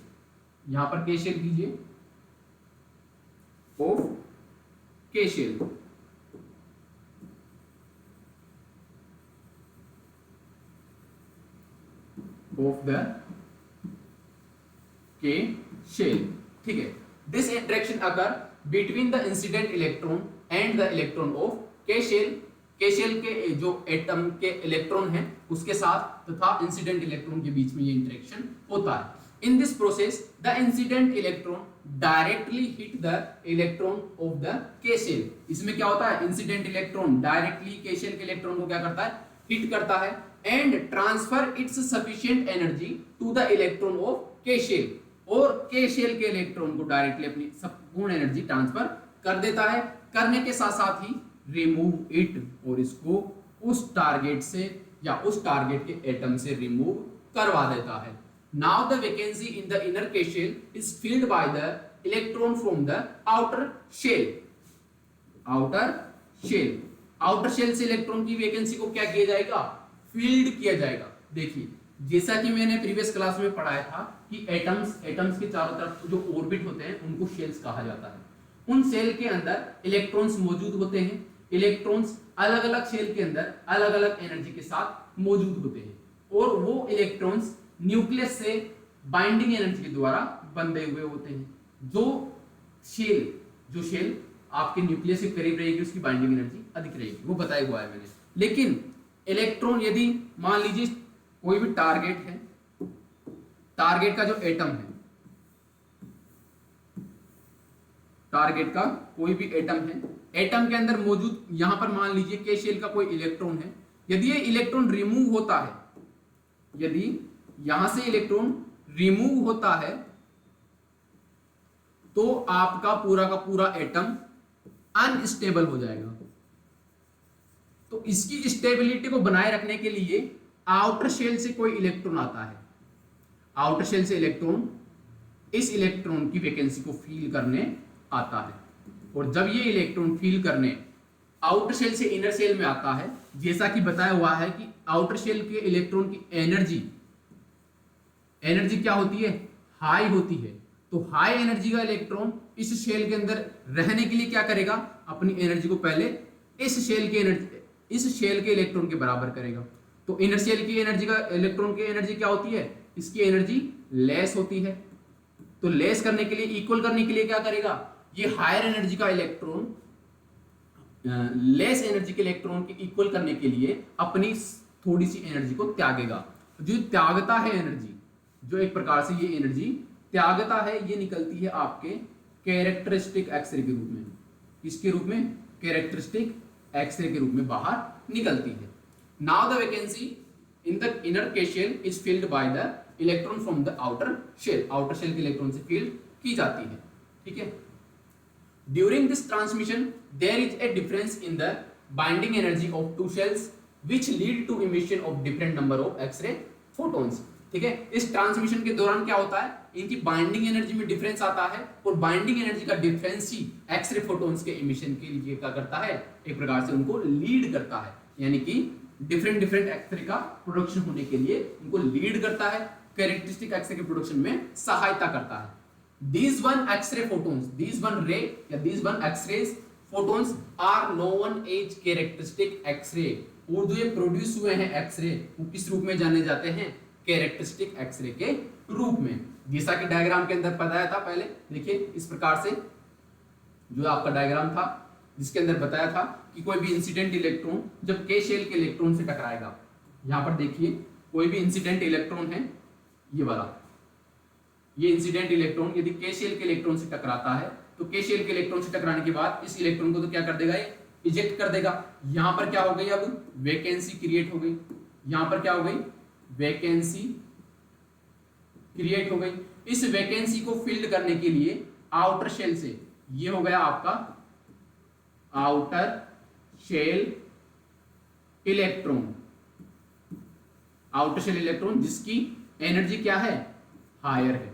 यहां पर के शेल कीजिए, of K shell, of the K shell, ठीक है। This interaction occur between the incident electron and the electron of K shell. के shell के जो atom के इलेक्ट्रॉन है उसके साथ तथा इंसिडेंट इलेक्ट्रॉन के बीच में ये इंटरेक्शन होता है। In this process the incident electron directly hit the electron of the K shell. इसमें क्या होता है, incident electron directly K shell के इलेक्ट्रॉन को क्या करता है, हिट करता है, and transfer its sufficient energy to the electron of K shell, और के शेल के इलेक्ट्रॉन को डायरेक्टली अपनी संपूर्ण एनर्जी ट्रांसफर कर देता है। करने के साथ साथ ही रिमूव इट, और इसको उस टारगेट से या उस टारगेट के एटम से रिमूव करवा देता है। Now the vacancy in the inner K shell is filled by the electron from the outer shell. Outer shell से इलेक्ट्रॉन की वैकेंसी को क्या किया जाएगा, फील्ड किया जाएगा। देखिए जैसा कि मैंने प्रीवियस क्लास में पढ़ाया था कि एटम्स के चारों तरफ जो ऑर्बिट होते हैं उनको शेल्स कहा जाता है। उन सेल के अंदर इलेक्ट्रॉन्स मौजूद होते हैं। इलेक्ट्रॉन्स अलग अलग सेल के अंदर अलग अलग एनर्जी के साथ मौजूद होते हैं और वो इलेक्ट्रॉन्स न्यूक्लियस से बाइंडिंग एनर्जी के द्वारा बंधे हुए होते हैं। जो शेल आपके न्यूक्लियस के करीब रहेगी उसकी बाइंडिंग एनर्जी अधिक रहेगी, वो बताया हुआ है मैंने। लेकिन इलेक्ट्रॉन यदि मान लीजिए कोई भी टारगेट है, टारगेट का जो एटम है, टारगेट का कोई भी एटम है, एटम के अंदर मौजूद यहां पर मान लीजिए के शेल का कोई इलेक्ट्रॉन है, यदि ये इलेक्ट्रॉन रिमूव होता है, यदि यहां से इलेक्ट्रॉन रिमूव होता है तो आपका पूरा का पूरा एटम अनस्टेबल हो जाएगा। तो इसकी स्टेबिलिटी को बनाए रखने के लिए आउटर शेल से कोई इलेक्ट्रॉन आता है, आउटर शेल से इलेक्ट्रॉन इस इलेक्ट्रॉन की वैकेंसी को फिल करने आता है। और जब ये इलेक्ट्रॉन फिल करने आउटर शेल से इनर शेल में आता है, जैसा कि बताया हुआ है कि आउटर शेल के इलेक्ट्रॉन की एनर्जी क्या होती है, हाई होती है। तो हाई एनर्जी का इलेक्ट्रॉन इस शेल के अंदर रहने के लिए क्या करेगा, अपनी एनर्जी को पहले इस शेल के इलेक्ट्रॉन के बराबर करेगा। तो इनर शेल की एनर्जी का इलेक्ट्रॉन की एनर्जी क्या होती है, इसकी एनर्जी लेस होती है। तो लेस करने के लिए, इक्वल करने के लिए क्या करेगा, ये हायर एनर्जी का इलेक्ट्रॉन लेस एनर्जी के इलेक्ट्रॉन के इक्वल करने के लिए अपनी थोड़ी सी एनर्जी को त्यागेगा। जो त्यागता है एनर्जी, जो एक प्रकार से ये एनर्जी त्यागता है, ये निकलती है आपके कैरेक्टरिस्टिक एक्सरे के रूप में। किसके रूप में, कैरेक्टरिस्टिक एक्सरे के रूप में बाहर निकलती है। Now the vacancy in the inner K shell is filled by the electron from the outer shell, outer shell के इलेक्ट्रॉन से फिल्ड की जाती है। ठीक है। During this transmission there is a difference in the binding energy of two shells which lead to emission of different number of X-ray photons. ठीक है। इस ट्रांसमिशन के दौरान क्या होता है, इनकी बाइंडिंग एनर्जी में डिफरेंस आता है और बाइंडिंग एनर्जी का डिफरेंस ही एक्सरे फोटॉन्स के इमिशन के लिए क्या करता है, एक प्रकार से उनको लीड करता है। यानी कि डिफरेंट एक्सरे का प्रोडक्शन होने के लिए उनको लीड करता है, कैरेक्टरिस्टिक एक्सरे के प्रोडक्शन में सहायता करता है। These one X-ray photons, these one ray या these one X-rays photons are known as characteristic X-ray। और जो ये प्रोड्यूस हुए हैं एक्सरे वो किस रूप में जाने जाते हैं, कैरेक्टरिस्टिक एक्सरे के रूप में। जैसा कि डायग्राम के अंदर बताया था पहले, देखिए इस प्रकार से जो आपका डायग्राम था जिसके अंदर बताया था कि कोई भी इंसिडेंट इलेक्ट्रॉन जब के शेल के इलेक्ट्रॉन से टकराएगा, यहां पर देखिए कोई भी इंसिडेंट इलेक्ट्रॉन है, ये वाला, ये इंसिडेंट इलेक्ट्रॉन यदि के शेल के इलेक्ट्रॉन से टकराता है तो के शेल के इलेक्ट्रॉन से टकराने के बाद इस इलेक्ट्रॉन को तो क्या कर देगा, ये इजेक्ट कर देगा। यहां पर क्या हो गई, अब वैकेंसी क्रिएट हो गई। यहां पर क्या हो गई, वैकेंसी क्रिएट हो गई। इस वैकेंसी को फिल करने के लिए आउटर शेल से, ये हो गया आपका outer shell electron, outer shell electron जिसकी एनर्जी क्या है, हायर है।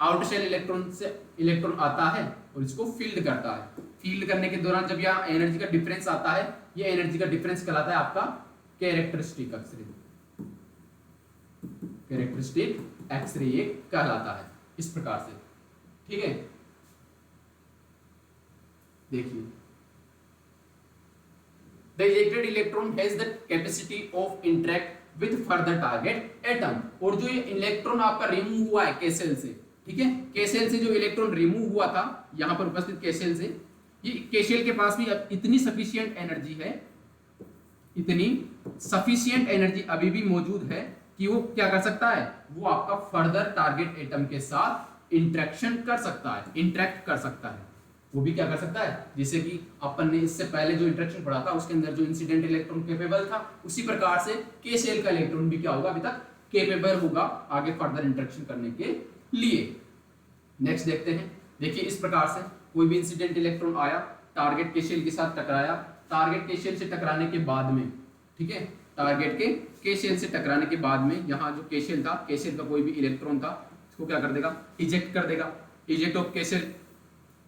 आउटर शेल इलेक्ट्रॉन से इलेक्ट्रॉन आता है और इसको फील्ड करता है। फील्ड करने के दौरान जब यहां एनर्जी का डिफरेंस आता है, ये एनर्जी का डिफरेंस कहलाता है आपका कैरेक्टरिस्टिक एक्सरे, कैरेक्टरिस्टिक एक्सरे ये कहलाता है इस प्रकार से। ठीक है, देखिए the ejected electron has the capacity of interact with further target atom. और जो ये इलेक्ट्रॉन आपका रिमूव हुआ है के शेल से, ठीक है, के शेल से जो इलेक्ट्रॉन रिमूव हुआ था यहां पर उपस्थित के शेल से, ये के शेल के पास भी इतनी सफिशिएंट एनर्जी है, इतनी सफिशिएंट एनर्जी अभी भी मौजूद है कि वो क्या कर सकता है, वो आपका फर्दर टारगेट एटम के साथ इंटरेक्शन कर सकता है, इंटरेक्ट कर सकता है। वो भी क्या कर सकता है, जैसे कि अपन ने इससे पहले जो इंटरेक्शन पढ़ा था उसके अंदर जो इंसिडेंट इलेक्ट्रॉन कैपेबल था, उसी प्रकार से के शेल का इलेक्ट्रॉन भी क्या होगा, अभी तक कैपेबल होगा आगे फर्दर इंटरेक्शन करने के लिए। नेक्स्ट देखते हैं। देखिए इस प्रकार से कोई भी इंसिडेंट इलेक्ट्रॉन आया, टारगेट के शेल के साथ टकराया, टारगेट के शेल से टकराने के बाद में, ठीक है, टारगेट के शेल से टकराने के बाद में यहाँ जो के शेल था, के शेल का कोई भी इलेक्ट्रॉन था, इसको क्या कर देगा, इजेक्ट कर देगा, इजेक्ट ऑफ के शेल।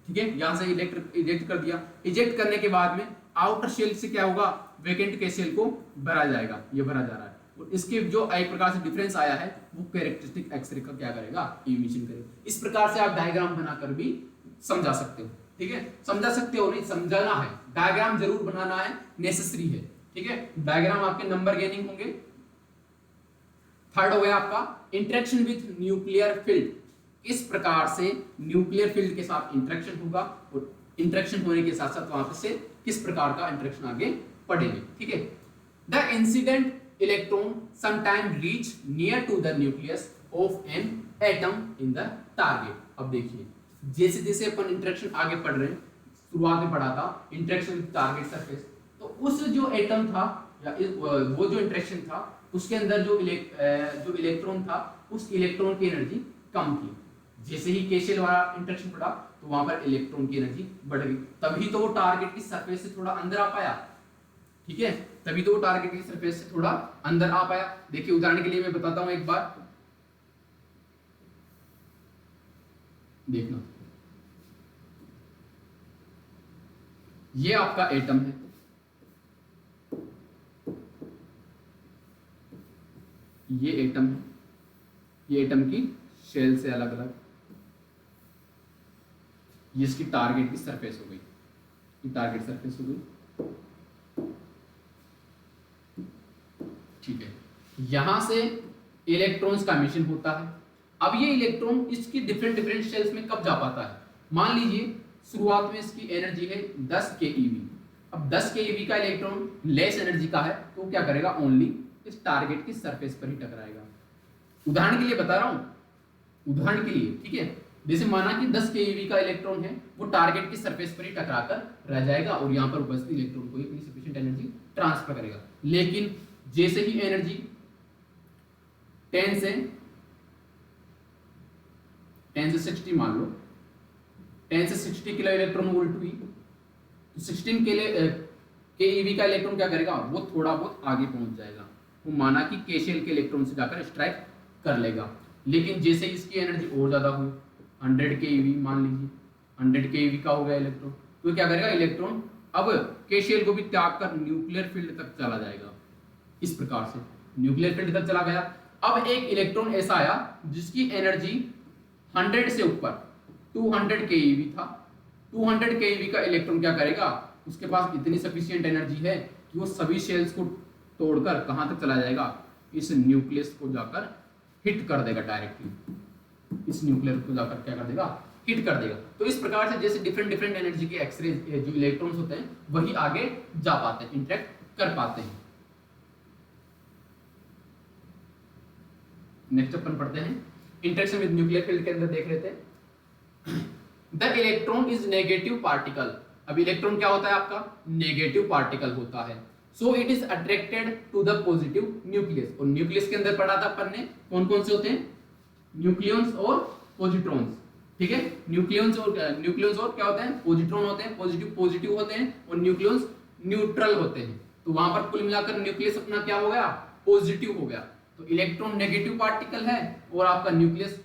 ठीक है, यहां से इजेक्ट कर दिया। इजेक्ट करने के बाद में आउटर शेल से क्या होगा, वैकेंट के शेल को भरा जाएगा, ये भरा जा रहा है, और इसके जो एक प्रकार से डिफरेंस आया है वो कैरेक्टरिस्टिक एक्सरे का क्या करेगा, इमिशन करेगा। इस प्रकार से आप डायग्राम बनाकर भी समझा सकते हो, ठीक है, समझा सकते हो नहीं, समझाना है, डायग्राम जरूर बनाना है, नेसेसरी है, ठीक है। डायग्राम आपके नंबर गेनिंग होंगे। थर्ड हो गया आपका इंटरेक्शन विथ न्यूक्लियर फील्ड, इस प्रकार से न्यूक्लियर फील्ड के साथ इंटरेक्शन होगा और इंटरेक्शन होने के साथ साथ वहां से किस प्रकार का इंटरेक्शन आगे पढ़ेंगे, ठीक है। The incident electron sometime reach near to the nucleus of an atom in the target. अब देखिए जैसे जैसे अपन इंटरेक्शन आगे पढ़ रहे हैं, शुरुआत में पढ़ा था इंटरेक्शन विद टारगेट सरफेस, तो उस जो एटम था या वो जो इंटरेक्शन था उसके अंदर जो इलेक्ट्रॉन था उस इलेक्ट्रॉन की एनर्जी कम थी। जैसे ही के शेल वाला इंटरेक्शन पड़ा तो वहां पर इलेक्ट्रॉन की एनर्जी बढ़ गई, तभी तो वो टारगेट की सरफेस से थोड़ा अंदर आ पाया, ठीक है, तभी तो वो टारगेट की सरफेस से थोड़ा अंदर आ पाया। देखिए उदाहरण के लिए मैं बताता हूं एक बार, देखना, ये आपका एटम है, ये एटम है, ये एटम की शेल से अलग अलग, ये इसकी टारगेट की सरफेस हो गई, ये टारगेट सरफेस हो गई, ठीक है। यहां से इलेक्ट्रॉन्स का मिशन होता है। अब ये इलेक्ट्रॉन इसकी डिफरेंट डिफरेंट शेल्स में कब जा पाता है, मान लीजिए शुरुआत में इसकी एनर्जी है 10 keV। अब 10 keV का इलेक्ट्रॉन लेस एनर्जी का है तो क्या करेगा, ओनली इस टारगेट की सरफेस पर ही टकराएगा। उदाहरण के लिए बता रहा हूं, उदाहरण के लिए, ठीक है। जैसे माना कि 10 keV का इलेक्ट्रॉन है, वो टारगेट की सरफेस पर ही टकराकर रह जाएगा और यहां पर उपस्थित इलेक्ट्रॉन को अपनी सफिशिएंट एनर्जी ट्रांसफर करेगा। लेकिन जैसे ही एनर्जी 10 से 60 मान लो, 10 से 60 किलो इलेक्ट्रॉन वोल्ट हुई, तो 16 keV का इलेक्ट्रॉन क्या करेगा, वो थोड़ा बहुत आगे पहुंच जाएगा, वो माना कि के शेल के इलेक्ट्रॉन से जाकर स्ट्राइक कर लेगा। लेकिन जैसे इसकी एनर्जी और ज्यादा हुई, 100 keV मान लीजिए, 100 keV का हो गया इलेक्ट्रॉन, तो क्या करेगा इलेक्ट्रॉन अब के शेल को भी त्याग कर न्यूक्लियर फील्ड तक चला जाएगा। इस प्रकार से न्यूक्लियर फील्ड तक चला गया। अब एक इलेक्ट्रॉन ऐसा आया जिसकी एनर्जी 100 से ऊपर 200 keV था, 200 keV का इलेक्ट्रॉन क्या करेगा, उसके पास इतनी सफिशिएंट एनर्जी है कि वो सभी शेल्स को तोड़कर कहां तक चला जाएगा, इस न्यूक्लियस को जाकर हिट कर देगा डायरेक्टली, इस न्यूक्लियर को जाकर क्या कर देगा, हिट कर देगा। तो इस प्रकार से जैसे डिफरेंट डिफरेंट एनर्जी के एक्सरे जो इलेक्ट्रॉन्स होते हैं वही आगे जा पाते हैं, इंटरेक्ट कर पाते हैं। नेक्स्ट अपन पढ़ते हैं इंटरेक्शन विद न्यूक्लियर फील्ड के अंदर देख रहे थे the electron is negative particle. अब इलेक्ट्रॉन क्या होता है आपका, नेगेटिव पार्टिकल होता है। So it is attracted to the positive nucleus. और न्यूक्लियस के अंदर पढ़ा था अपन ने कौन कौन से होते हैं, न्यूक्लियंस और पॉजिट्रॉन्स, ठीक है। न्यूक्लियंस और क्या होते हैं, पॉजिट्रॉन होते हैं, पॉजिटिव पॉजिटिव होते हैं और न्यूक्लियंस न्यूट्रल होते हैं। तो वहां पर कुल मिलाकर न्यूक्लियस अपना क्या हो गया, पॉजिटिव हो गया। तो इलेक्ट्रॉन नेगेटिव पार्टिकल है और आपका न्यूक्लियस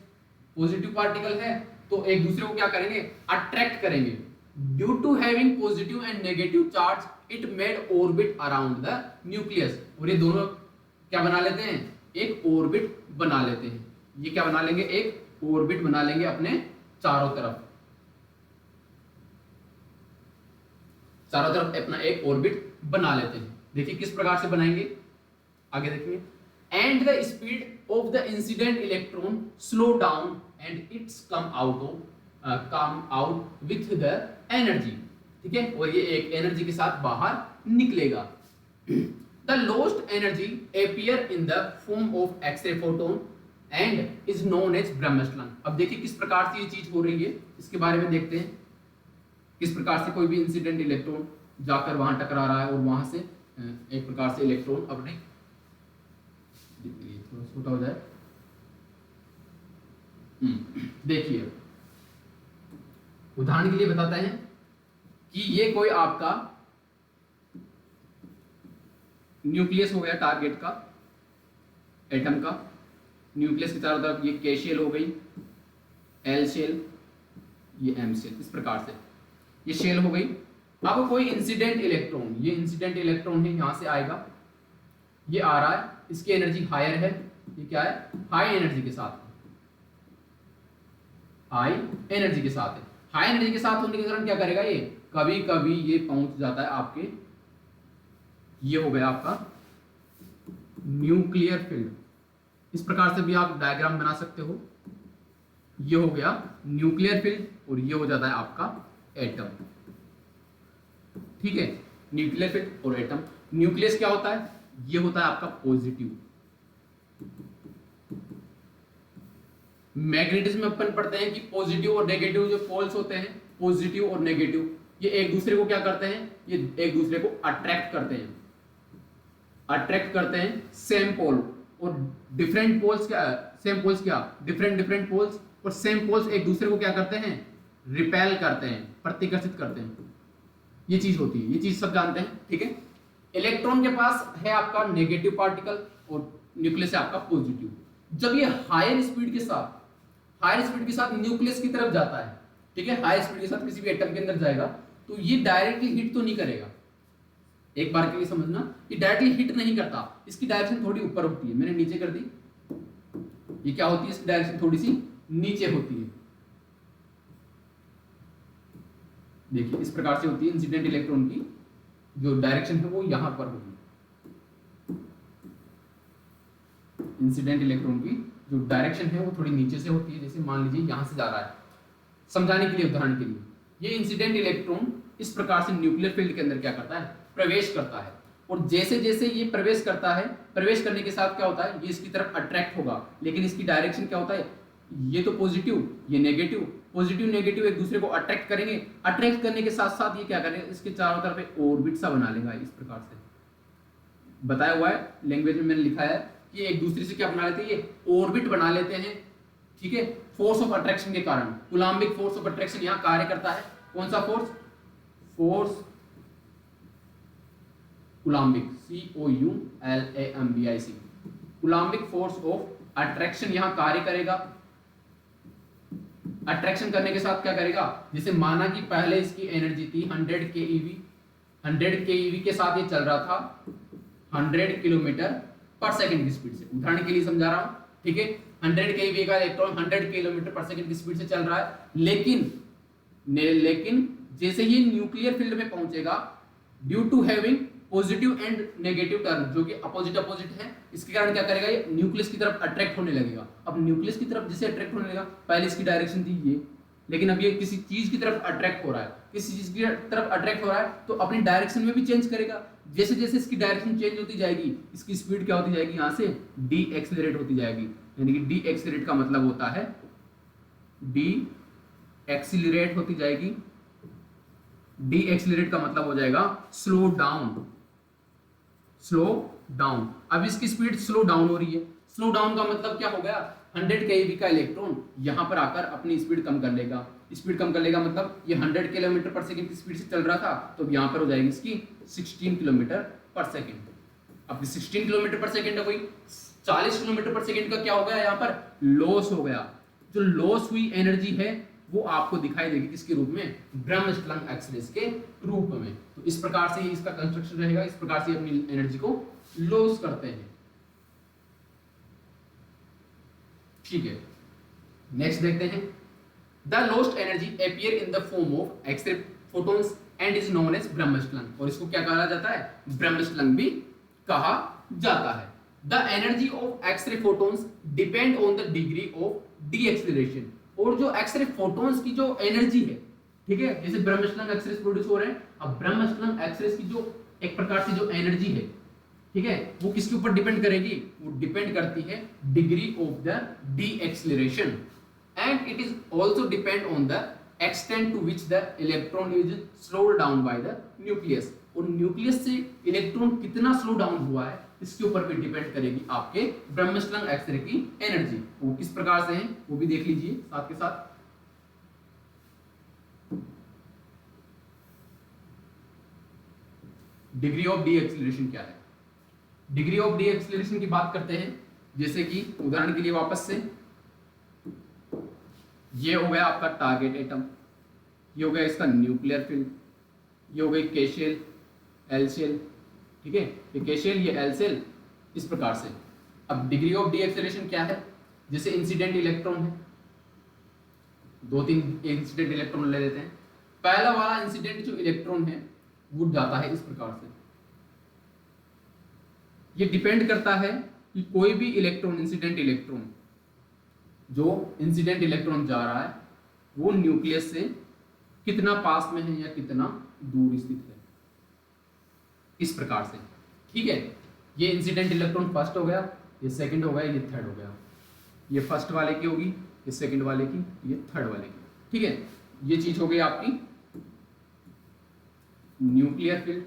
पॉजिटिव पार्टिकल है, तो एक दूसरे को क्या करेंगे, अट्रैक्ट करेंगे। Due to having positive and negative charge it made orbit around the nucleus. और ये दोनों क्या बना लेते हैं, एक ऑर्बिट बना लेते हैं। ये क्या बना लेंगे, एक ऑर्बिट बना लेंगे अपने चारों तरफ, चारों तरफ अपना एक ऑर्बिट बना लेते हैं। देखिए किस प्रकार से बनाएंगे, आगे देखेंगे। And the speed of the incident electron slow down and it's come out with the energy, ठीक है। और ये एक एनर्जी के साथ बाहर निकलेगा। The lost energy appear in the form of X ray photon and is known as bremsstrahlung. अब देखिए किस प्रकार से ये चीज हो रही है, इसके बारे में देखते हैं। किस प्रकार से कोई भी इंसिडेंट इलेक्ट्रॉन जाकर वहां टकरा रहा है और वहां से एक प्रकार से इलेक्ट्रॉन अपने, थोड़ा छोटा हो जाए, देखिए उदाहरण के लिए बताते हैं कि ये कोई आपका न्यूक्लियस हो गया टारगेट का, एटम का। न्यूक्लियस की चारों तरफ ये के शेल हो गई, एल शेल, ये एम शेल, इस प्रकार से ये शेल हो गई। अब कोई इंसिडेंट इलेक्ट्रॉन, ये इंसिडेंट इलेक्ट्रॉन है, यहां से आएगा, ये आ रहा है इसकी एनर्जी हायर है, ये क्या है, हाई एनर्जी के साथ, हाई एनर्जी के साथ है। हाई एनर्जी के साथ होने के कारण क्या करेगा, ये कभी कभी ये पहुंच जाता है आपके, ये हो गया आपका न्यूक्लियर फील्ड। इस प्रकार से भी आप डायग्राम बना सकते हो, ये हो गया न्यूक्लियर फील्ड और ये हो जाता है आपका एटम। ठीक है, न्यूक्लियर फील्ड और एटम। न्यूक्लियस क्या होता है, ये होता है आपका पॉजिटिव। मैग्नेटिज्म में अपन पढ़ते हैं कि पॉजिटिव और नेगेटिव जो पोल्स होते हैं, पॉजिटिव और नेगेटिव, ये एक दूसरे को क्या करते हैं, ये एक दूसरे को अट्रैक्ट करते हैं, अट्रैक्ट करते हैं सेम पोल। और डिफरेंट पोल्स क्या, सेम पोल्स क्या, डिफरेंट डिफरेंट पोल्स और सेम पोल्स एक दूसरे को क्या करते हैं, रिपेल करते हैं, प्रतिकर्षित करते हैं। ये चीज होती है, ये चीज सब जानते हैं। ठीक है, इलेक्ट्रॉन के पास है आपका नेगेटिव पार्टिकल और न्यूक्लियस है आपका पॉजिटिव। जब ये हायर स्पीड के साथ, हायर स्पीड के साथ न्यूक्लियस की तरफ जाता है, ठीक है, हायर स्पीड के साथ किसी भी एटम के अंदर जाएगा, तो ये डायरेक्टली हिट तो नहीं करेगा। एक बार के लिए समझना, ये डायरेक्टली हिट नहीं करता, इसकी डायरेक्शन थोड़ी ऊपर होती है। मैंने नीचे कर दी, ये क्या होती है, इसकी डायरेक्शन थोड़ी सी नीचे होती है। देखिए इस प्रकार से होती है इंसिडेंट इलेक्ट्रॉन की जो डायरेक्शन है वो यहां पर होगी। इंसिडेंट इलेक्ट्रॉन की जो डायरेक्शन है वो थोड़ी नीचे से होती है। जैसे मान लीजिए यहां से जा रहा है, समझाने के लिए, उदाहरण के लिए, ये इंसिडेंट इलेक्ट्रॉन इस प्रकार से न्यूक्लियर फील्ड के अंदर क्या करता है, प्रवेश करता है। और जैसे जैसे ये प्रवेश करता है, प्रवेश करने के साथ क्या होता है, ये इसकी तरफ अट्रैक्ट होगा, लेकिन इसकी डायरेक्शन क्या होता है, ये तो पॉजिटिव, ये नेगेटिव, पॉजिटिव नेगेटिव एक दूसरे को अट्रैक्ट करेंगे। अट्रैक्ट करने के साथ साथ ये क्या करेगा, इसके चारों तरफ एक ऑर्बिट सा बना लेगा। इस प्रकार से बताया हुआ है, लैंग्वेज में मैंने लिखा है कि एक दूसरे से क्या बना लेते हैं, ये ऑर्बिट बना लेते हैं। ठीक है, फोर्स ऑफ अट्रैक्शन के कारण, कूलम्बिक फोर्स ऑफ अट्रैक्शन यहां कार्य करता है। कौन सा force, force Coulombic, COULAMBIC, Coulombic force of attraction यहां कार्य करेगा। अट्रैक्शन करने के साथ क्या करेगा, जैसे माना कि पहले इसकी एनर्जी थी 100 keV, 100 keV के साथ ये चल रहा था 100 किलोमीटर पर सेकंड की स्पीड से, उदाहरण के लिए समझा रहा हूं। ठीक है, 100 keV का इलेक्ट्रॉन 100 किलोमीटर पर सेकंड की स्पीड से चल रहा है, लेकिन जैसे ही न्यूक्लियर फील्ड में पहुंचेगा, due to having positive and negative term जो कि अपोजिट अपोजिट है, इसके कारण क्या करेगा, ये न्यूक्लियस की तरफ अट्रैक्ट होने लगेगा। अब न्यूक्लियस की तरफ जैसे अट्रैक्ट होने लगेगा, पहले इसकी डायरेक्शन थी ये, लेकिन अब ये किसी चीज की तरफ अट्रैक्ट हो रहा है, किसी चीज की तरफ अट्रैक्ट हो रहा है तो अपनी डायरेक्शन में भी चेंज करेगा। जैसे जैसे इसकी डायरेक्शन चेंज होती जाएगी, इसकी स्पीड क्या होती जाएगी, यहां से डी एक्सेलरेट होती जाएगी। यानी कि डी एक्सेलरेट का मतलब होता है, डी एक्सेलरेट होती जाएगी, डी एक्सेलरेट का मतलब हो जाएगा स्लो डाउन, स्लो डाउन। अब इसकी स्पीड स्लो डाउन हो रही है, स्लो डाउन का मतलब क्या हो गया, 100 keV का इलेक्ट्रॉन यहां पर आकर अपनी स्पीड कम कर लेगा। स्पीड कम कर लेगा मतलब ये 100 किलोमीटर पर सेकंड की स्पीड से चल रहा था, तो यहां पर हो जाएगी इसकी 16 किलोमीटर पर सेकंड। अब 16 किलोमीटर पर सेकंड है, कोई 40 किलोमीटर पर सेकंड का क्या हो गया, यहां पर लॉस हो गया। जो लॉस हुई एनर्जी है वो आपको दिखाई देगी किसके रूप में, ब्रह्मस्टलंग एक्सरेस के रूप में। तो इस प्रकार से इसका कंस्ट्रक्शन रहेगा, इस प्रकार से अपनी एनर्जी को लॉस करते हैं। ठीक है, नेक्स्ट देखते हैं, the lost energy appear in the form of X-ray photons and is known as bremsstrahlung, और इसको क्या कहा जाता है, ब्रह्मस्टलंग भी कहा जाता है। The energy of X-ray photons depend on the degree of deceleration, और जो एक्स-रे फोटॉन्स की जो एनर्जी है, ठीक है, जैसे ब्रह्मस्टलंग एक्सरेस प्रोड्यूस हो रहे हैं, अब ब्रह्मस्टलंग एक्सरेस की जो एक प्रकार से जो एनर्जी है, ठीक है, वो किसके ऊपर डिपेंड करेगी, वो डिपेंड करती है degree of the deceleration, and it is also depend on the extent to which the electron is slowed down by the nucleus, और न्यूक्लियस से इलेक्ट्रॉन कितना स्लो डाउन हुआ है इसके ऊपर भी डिपेंड करेगी आपके ब्रह्मस्टलंग एक्सरे की एनर्जी। वो किस प्रकार से है वो भी देख लीजिए साथ के साथ। डिग्री ऑफ डी एक्सेलरेशन क्या है, डिग्री ऑफ डी एक्सेलरेशन की बात करते हैं, जैसे कि उदाहरण के लिए वापस से ये हो गया आपका टारगेट एटम, ये हो गया इसका न्यूक्लियर फील्ड, ये हो गई के शेल, एल शेल, ठीक है, ये के शेल, ये एल शेल, इस प्रकार से। अब डिग्री ऑफ डी एक्सेलरेशन क्या है, जैसे इंसिडेंट इलेक्ट्रॉन है, 2-3 इंसिडेंट इलेक्ट्रॉन ले लेते हैं। पहला वाला इंसिडेंट जो इलेक्ट्रॉन है वो जाता है इस प्रकार से। ये डिपेंड करता है कि कोई भी इलेक्ट्रॉन, इंसिडेंट इलेक्ट्रॉन, जो इंसिडेंट इलेक्ट्रॉन जा रहा है वो न्यूक्लियस से कितना पास में है या कितना दूर स्थित है, इस प्रकार से। ठीक है, ये इंसिडेंट इलेक्ट्रॉन फर्स्ट हो गया, ये सेकंड हो गया, ये थर्ड हो गया। ये फर्स्ट वाले की होगी, ये सेकंड वाले की, ये थर्ड वाले की। ठीक है, ये चीज हो गई आपकी न्यूक्लियर फील्ड।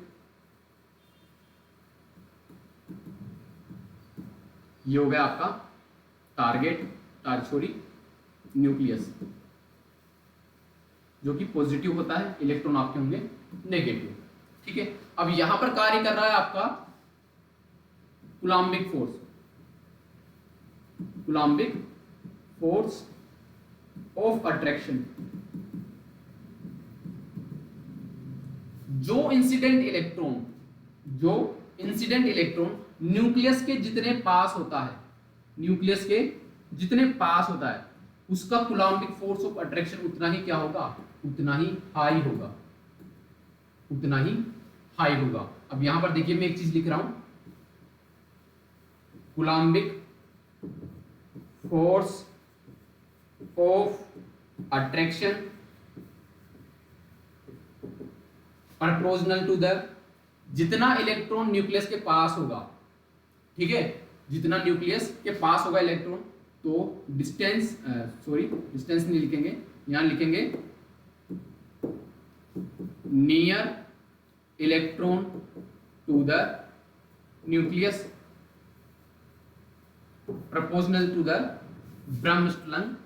ये हो गया आपका टारगेट सॉरी न्यूक्लियस, जो कि पॉजिटिव होता है, इलेक्ट्रॉन आपके होंगे नेगेटिव। ठीक है, अब यहां पर कार्य कर रहा है आपका Coulombic force, Coulombic force of attraction. जो इंसिडेंट इलेक्ट्रॉन न्यूक्लियस के जितने पास होता है, न्यूक्लियस के जितने पास होता है, उसका कूलम्बिक फोर्स ऑफ अट्रैक्शन उतना ही क्या होगा, उतना ही हाई होगा, उतना ही हाई होगा। अब यहां पर देखिए मैं एक चीज लिख रहा हूं, coulombic force of attraction proportional to the, जितना इलेक्ट्रॉन न्यूक्लियस के पास होगा, ठीक है, जितना न्यूक्लियस के पास होगा इलेक्ट्रॉन, तो डिस्टेंस नहीं लिखेंगे, यहां लिखेंगे near electron to the nucleus proportional to the bremsstrahlung,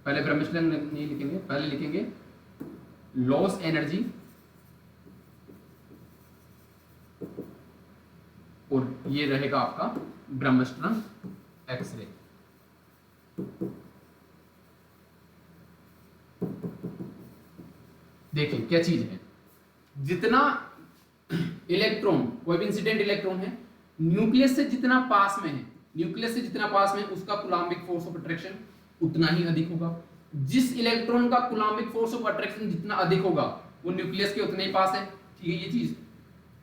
पहले ब्रह्मस्टर्न नहीं लिखेंगे, पहले लिखेंगे लॉस एनर्जी, और ये रहेगा आपका ब्रह्मस्टर्न एक्सरे। देखिए क्या चीज है, जितना इलेक्ट्रॉन, कोई भी इंसिडेंट इलेक्ट्रॉन है, न्यूक्लियस से जितना पास में है, न्यूक्लियस से जितना पास में है, उसका कूलम्बिक फोर्स ऑफ अट्रैक्शन उतना ही अधिक होगा। जिस इलेक्ट्रॉन का कूलम्बिक फोर्स ऑफ अट्रैक्शन जितना अधिक होगा, वो न्यूक्लियस के उतने ही पास है। ठीक है, ये चीज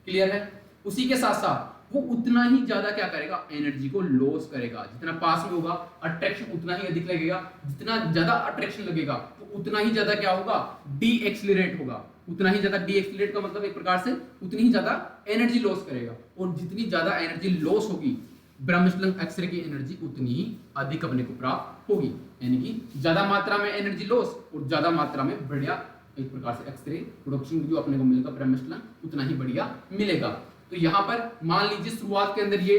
क्लियर है। उसी के साथ साथ वो उतना ही ज्यादा क्या करेगा, एनर्जी को लॉस करेगा। जितना पास में होगा अट्रैक्शन उतना ही अधिक लगेगा, जितना ज्यादा अट्रैक्शन लगेगा तो उतना ही ज्यादा क्या होगा, डी एक्सीलरेट होगा। उतना ही ज्यादा डी एक्सीलरेट का मतलब एक प्रकार से उतनी ही ज्यादा एनर्जी लॉस करेगा, और जितनी ज्यादा एनर्जी लॉस होगी, ब्रह्मस्टर्न एक्सरे की एनर्जी उतनी ही अधिक अपने को प्राप्त होगी। यानी कि ज्यादा मात्रा में एनर्जी लॉस और ज्यादा मात्रा में बढ़िया एक प्रकार से एक्सरे प्रोडक्शन जो अपने को मिलेगा ब्रह्मस्टर्न, उतना ही बढ़िया मिलेगा। तो यहां पर मान लीजिए शुरुआत के अंदर ये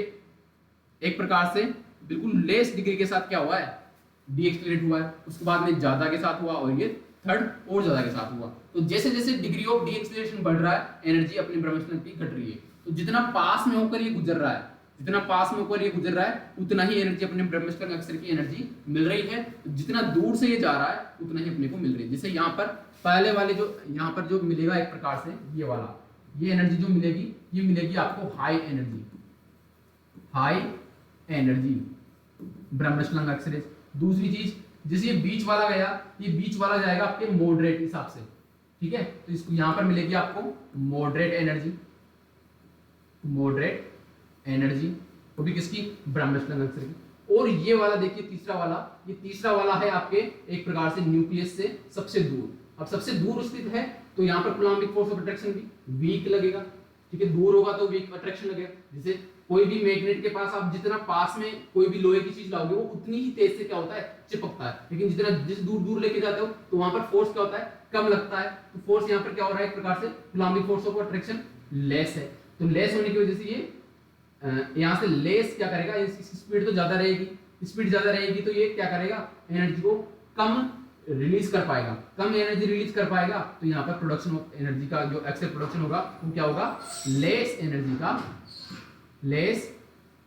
एक प्रकार से बिल्कुल लेस डिग्री के साथ क्या हुआ है, डी एक्सीलरेट हुआ है, उसके बाद में ज्यादा के साथ हुआ, और ये थर्ड और ज्यादा के साथ हुआ। तो जैसे जैसे डिग्री ऑफ डी एक्सीलरेशन बढ़ रहा है, एनर्जी अपने ब्रह्मस्टर्न की घट रही है। तो जितना पास में होकर ये गुजर रहा है, जितना पास में होकर ये गुजर रहा है, उतना ही एनर्जी अपने ब्रह्मस्टर्न एक्सरे की एनर्जी मिल रही है। जितना दूर से ये जा रहा है उतना ही अपने को मिल रही है। जैसे यहाँ पर पहले वाले जो यहाँ पर जो मिलेगा एक प्रकार से ये वाला, ये एनर्जी जो मिलेगी, ये मिलेगी आपको हाई एनर्जी ब्रह्मस्टर्न एक्सरे। दूसरी चीज, जैसे ये बीच वाला गया, ये बीच वाला जाएगा आपके मॉडरेट हिसाब से। ठीक है, तो इसको यहाँ पर मिलेगी आपको मॉडरेट एनर्जी, वो भी किसकी, ब्रह्मस्टर्न एक्सरे की। और ये वाला देखिए तीसरा वाला, ये तीसरा वाला है आपके एक प्रकार से न्यूक्लियस से सबसे दूर। अब सबसे दूर स्थित है तो यहाँ पर कूलम्बिक फोर्स ऑफ अट्रैक्शन भी वीक लगेगा। ठीक है, दूर होगा तो वीक अट्रैक्शन लगेगा। जैसे कोई भी मैग्नेट के पास आप जितना पास में कोई भी लोहे की चीज लाओगे, वो उतनी ही तेज से क्या होता है, चिपकता है। लेकिन जिस दूर दूर लेके जाते हो तो वहां पर फोर्स क्या होता है, कम लगता है। तो फोर्स यहाँ पर क्या हो रहा है, एक प्रकार से Coulombic force of attraction less है। तो लेस होने की वजह से ये यहाँ से लेस क्या करेगा, इसकी स्पीड तो ज्यादा रहेगी, स्पीड ज्यादा रहेगी तो ये क्या करेगा, एनर्जी को कम रिलीज कर पाएगा। कम एनर्जी रिलीज कर पाएगा तो यहाँ पर प्रोडक्शन ऑफ एनर्जी का जो एक्सेल प्रोडक्शन होगा वो क्या होगा, लेस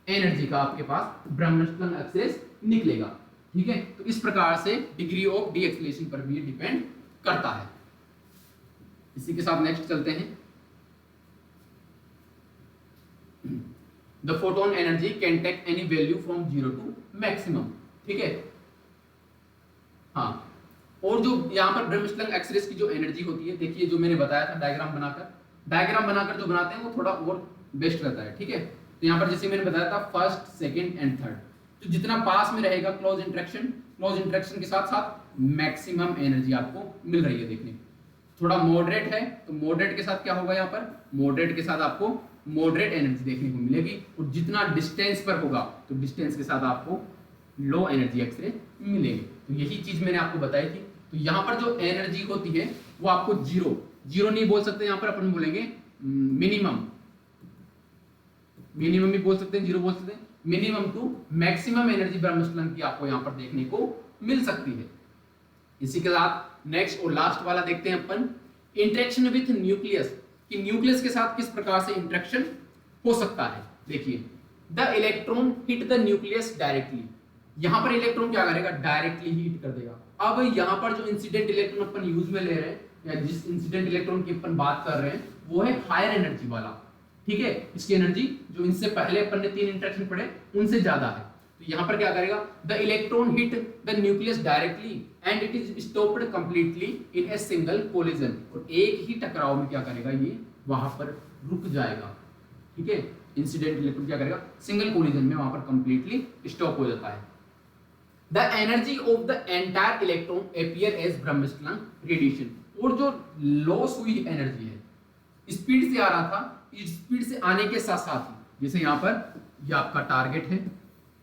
एनर्जी का आपके पास ब्रह्मस्टर्न एक्सेस निकलेगा। ठीक है, तो इस प्रकार से डिग्री ऑफ डी एक्सीलरेशन पर भी डिपेंड करता है। इसी के साथ नेक्स्ट चलते हैं। The photon energy can take any value from 0 to maximum, ठीक है। हाँ, और जो यहाँ पर ब्रह्मस्लंग एक्सरेस की जो एनर्जी होती है, देखिए जो मैंने बताया था डायग्राम बनाकर जो बनाते हैं वो थोड़ा और बेस्ट रहता है, ठीक है। तो यहाँ पर जैसे मैंने बताया था फर्स्ट, सेकंड एंड थर्ड, तो जितना पास में रहेगा क्लोज इंटरेक्शन के साथ साथ मैक्सिमम एनर्जी आपको मिल रही है देखने। थोड़ा मॉडरेट है तो मॉडरेट के साथ क्या होगा, यहाँ पर मॉडरेट के साथ आपको मॉडरेट एनर्जी देखने को मिलेगी, और जितना डिस्टेंस पर होगा तो डिस्टेंस के साथ आपको लो एनर्जी एक्सरे मिलेगी। तो यही चीज मैंने आपको बताई थी। तो यहाँ पर जो एनर्जी होती है वो आपको जीरो नहीं बोल सकते, यहाँ पर अपन बोलेंगे मिनिमम भी बोल सकते हैं, जीरो बोल सकते हैं, मिनिमम टू मैक्सिमम एनर्जी ब्रह्मस्लंग की आपको यहाँ पर देखने को मिल सकती है। इसी के साथ नेक्स्ट और लास्ट वाला देखते हैं अपन, इंटरेक्शन विथ न्यूक्लियस, कि न्यूक्लियस के साथ किस प्रकार से इंटरेक्शन हो सकता है। देखिए, the electron hit the nucleus directly, यहां पर इलेक्ट्रॉन क्या करेगा, डायरेक्टली हिट कर देगा। अब यहां पर जो इंसिडेंट इलेक्ट्रॉन अपन यूज में ले रहे हैं, या जिस इंसिडेंट इलेक्ट्रॉन की अपन बात कर रहे हैं, वो है हायर एनर्जी वाला, ठीक है। इसकी एनर्जी जो इनसे पहले अपन ने 3 इंटरेक्शन पढ़े उनसे ज्यादा है। तो यहां पर क्या करेगा, the electron hit the nucleus directly and it is stopped completely in a single collision, और एक ही टकराव में क्या करेगा, ये वहां पर रुक जाएगा, ठीक है। इंसिडेंट इलेक्ट्रॉन क्या करेगा, सिंगल कोलिजन में वहां पर कंप्लीटली स्टॉप हो जाता है। The energy of the entire electron appear as bremsstrahlung radiation, और जो लॉस हुई एनर्जी है, स्पीड से आ रहा था, स्पीड से आने के साथ साथ ही, जैसे यहाँ पर ये आपका टारगेट है,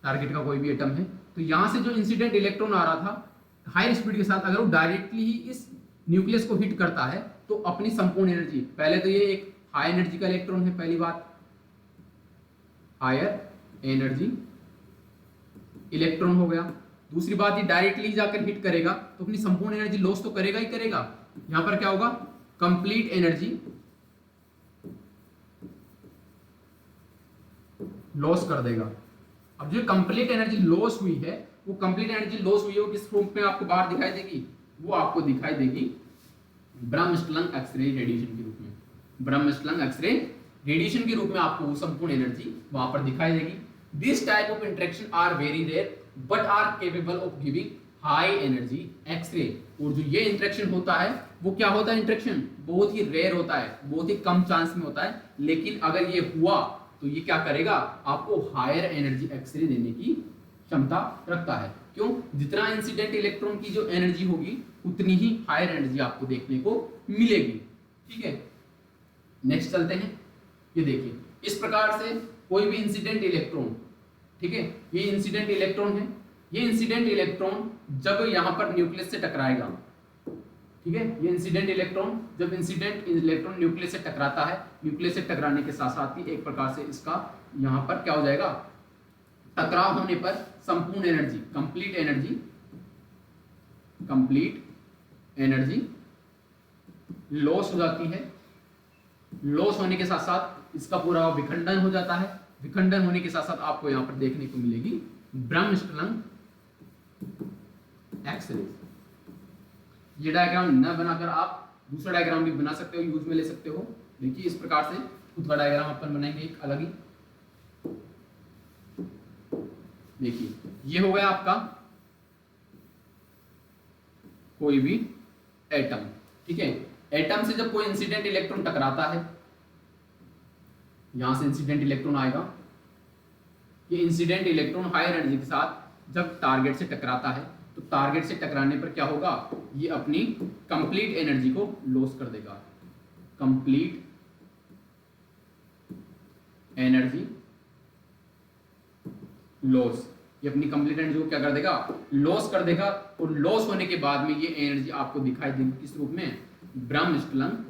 टारगेट का कोई भी एटम है, तो यहाँ से जो इंसिडेंट इलेक्ट्रॉन आ रहा था हाई स्पीड के साथ, अगर वो डायरेक्टली ही इस न्यूक्लियस को हिट करता है तो अपनी संपूर्ण एनर्जी, पहले तो ये एक हाई एनर्जी का इलेक्ट्रॉन है, पहली बात हायर एनर्जी इलेक्ट्रॉन हो गया। दूसरी बात, ये डायरेक्टली जाकर हिट करेगा तो अपनी संपूर्ण एनर्जी लॉस तो करेगा ही करेगा। यहां पर क्या होगा, कंप्लीट एनर्जी लॉस कर देगा। अब जो कंप्लीट एनर्जी लॉस हुई है, वो कंप्लीट एनर्जी लॉस हुई है वो किस रूप में आपको बाहर दिखाई देगी, वो आपको दिखाई देगी ब्रह्मस्लंग एक्सरे रेडिएशन के रूप में। ब्रह्मस्लंग एक्सरे रेडिएशन के रूप में आपको संपूर्ण एनर्जी वहां पर दिखाई देगी। This type of interaction are very rare but are capable of giving high energy X-ray. और जो ये इंटरेक्शन होता है वो क्या होता है, इंटरेक्शन बहुत ही रेयर होता है, बहुत ही कम चांस में होता है, लेकिन अगर ये हुआ तो ये क्या करेगा, आपको हायर एनर्जी एक्सरे देने की क्षमता रखता है। क्यों, जितना इंसिडेंट इलेक्ट्रॉन की जो एनर्जी होगी उतनी ही हायर एनर्जी आपको देखने को मिलेगी, ठीक है। नेक्स्ट चलते हैं, ये देखिए इस प्रकार से कोई भी इंसिडेंट इलेक्ट्रॉन, ठीक है, ये इंसिडेंट इलेक्ट्रॉन है, ये इंसिडेंट इलेक्ट्रॉन जब यहां पर न्यूक्लियस से टकराएगा, ठीक है, ये इंसिडेंट इलेक्ट्रॉन जब इंसिडेंट इलेक्ट्रॉन न्यूक्लियस से टकराता है, न्यूक्लियस से टकराने के साथ साथ ही एक प्रकार से इसका यहां पर क्या हो जाएगा, टकराव होने पर संपूर्ण एनर्जी, कंप्लीट एनर्जी लॉस हो जाती है। लॉस होने के साथ साथ इसका पूरा विखंडन हो जाता है। विखंडन होने के साथ साथ आपको यहां पर देखने को मिलेगी ब्रह्मस्लंग एक्सरे। ये डायग्राम न बनाकर आप दूसरा डायग्राम भी बना सकते हो, यूज में ले सकते हो। देखिए इस प्रकार से खुद का डायग्राम अपन बनाएंगे एक अलग ही। देखिए ये हो गया आपका कोई भी एटम, ठीक है। एटम से जब कोई इंसिडेंट इलेक्ट्रॉन टकराता है, यहां से इंसिडेंट इलेक्ट्रॉन आएगा, ये इंसिडेंट इलेक्ट्रॉन हायर एनर्जी के साथ जब टारगेट से टकराता है, तो टारगेट से टकराने पर क्या होगा, ये अपनी कंप्लीट एनर्जी को लॉस कर देगा। कंप्लीट एनर्जी लॉस, ये अपनी कंप्लीट एनर्जी को क्या कर देगा, लॉस कर देगा। और लॉस होने के बाद में ये एनर्जी आपको दिखाई देगी किस रूप में, ब्रह्मस्लंग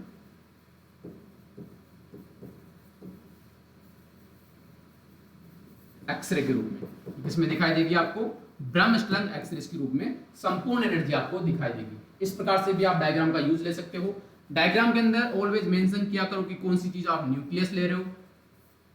एक्सरे के रूप में। किसमें दिखाई देगी आपको, ब्रह्मस्लंग एक्सरे के रूप में संपूर्ण एनर्जी आपको दिखाई देगी। इस प्रकार से भी आप डायग्राम का यूज ले सकते हो। डायग्राम के अंदर ऑलवेज मेंशन किया करो कि कौन सी चीज आप न्यूक्लियस ले रहे हो,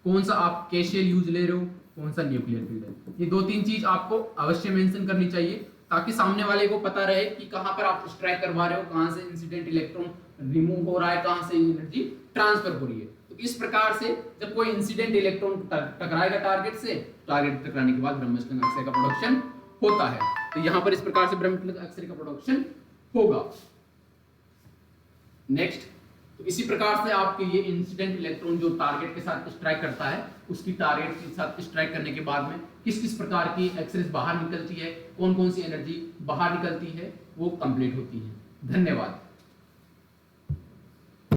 कौन सा आप कैशियल यूज ले रहे हो, कौन सा न्यूक्लियर फील्ड है। ये 2-3 चीज आपको अवश्य मेंशन करनी चाहिए, ताकि सामने वाले को पता रहे कि कहां पर आप स्ट्राइक करवा रहे हो, कहां से इंसिडेंट इलेक्ट्रॉन रिमूव हो रहा है, कहां से एनर्जी ट्रांसफर हो रही है। तो इस प्रकार से जब कोई इंसिडेंट इलेक्ट्रॉन टकराएगा टारगेट से, टारगेट टकराने के बाद ब्रह्मस्लंग अक्सरे का प्रोडक्शन होता है। तो यहां पर इस प्रकार से ब्रह्मस्लंग अक्सरे का प्रोडक्शन होगा। नेक्स्ट, तो इसी प्रकार से आपके ये इंसिडेंट इलेक्ट्रॉन जो टारगेट के साथ स्ट्राइक करता है, उसकी टारगेट के साथ स्ट्राइक करने के बाद में किस किस प्रकार की एक्सरेज बाहर निकलती है, कौन कौन सी एनर्जी बाहर निकलती है, वो कंप्लीट होती है। धन्यवाद।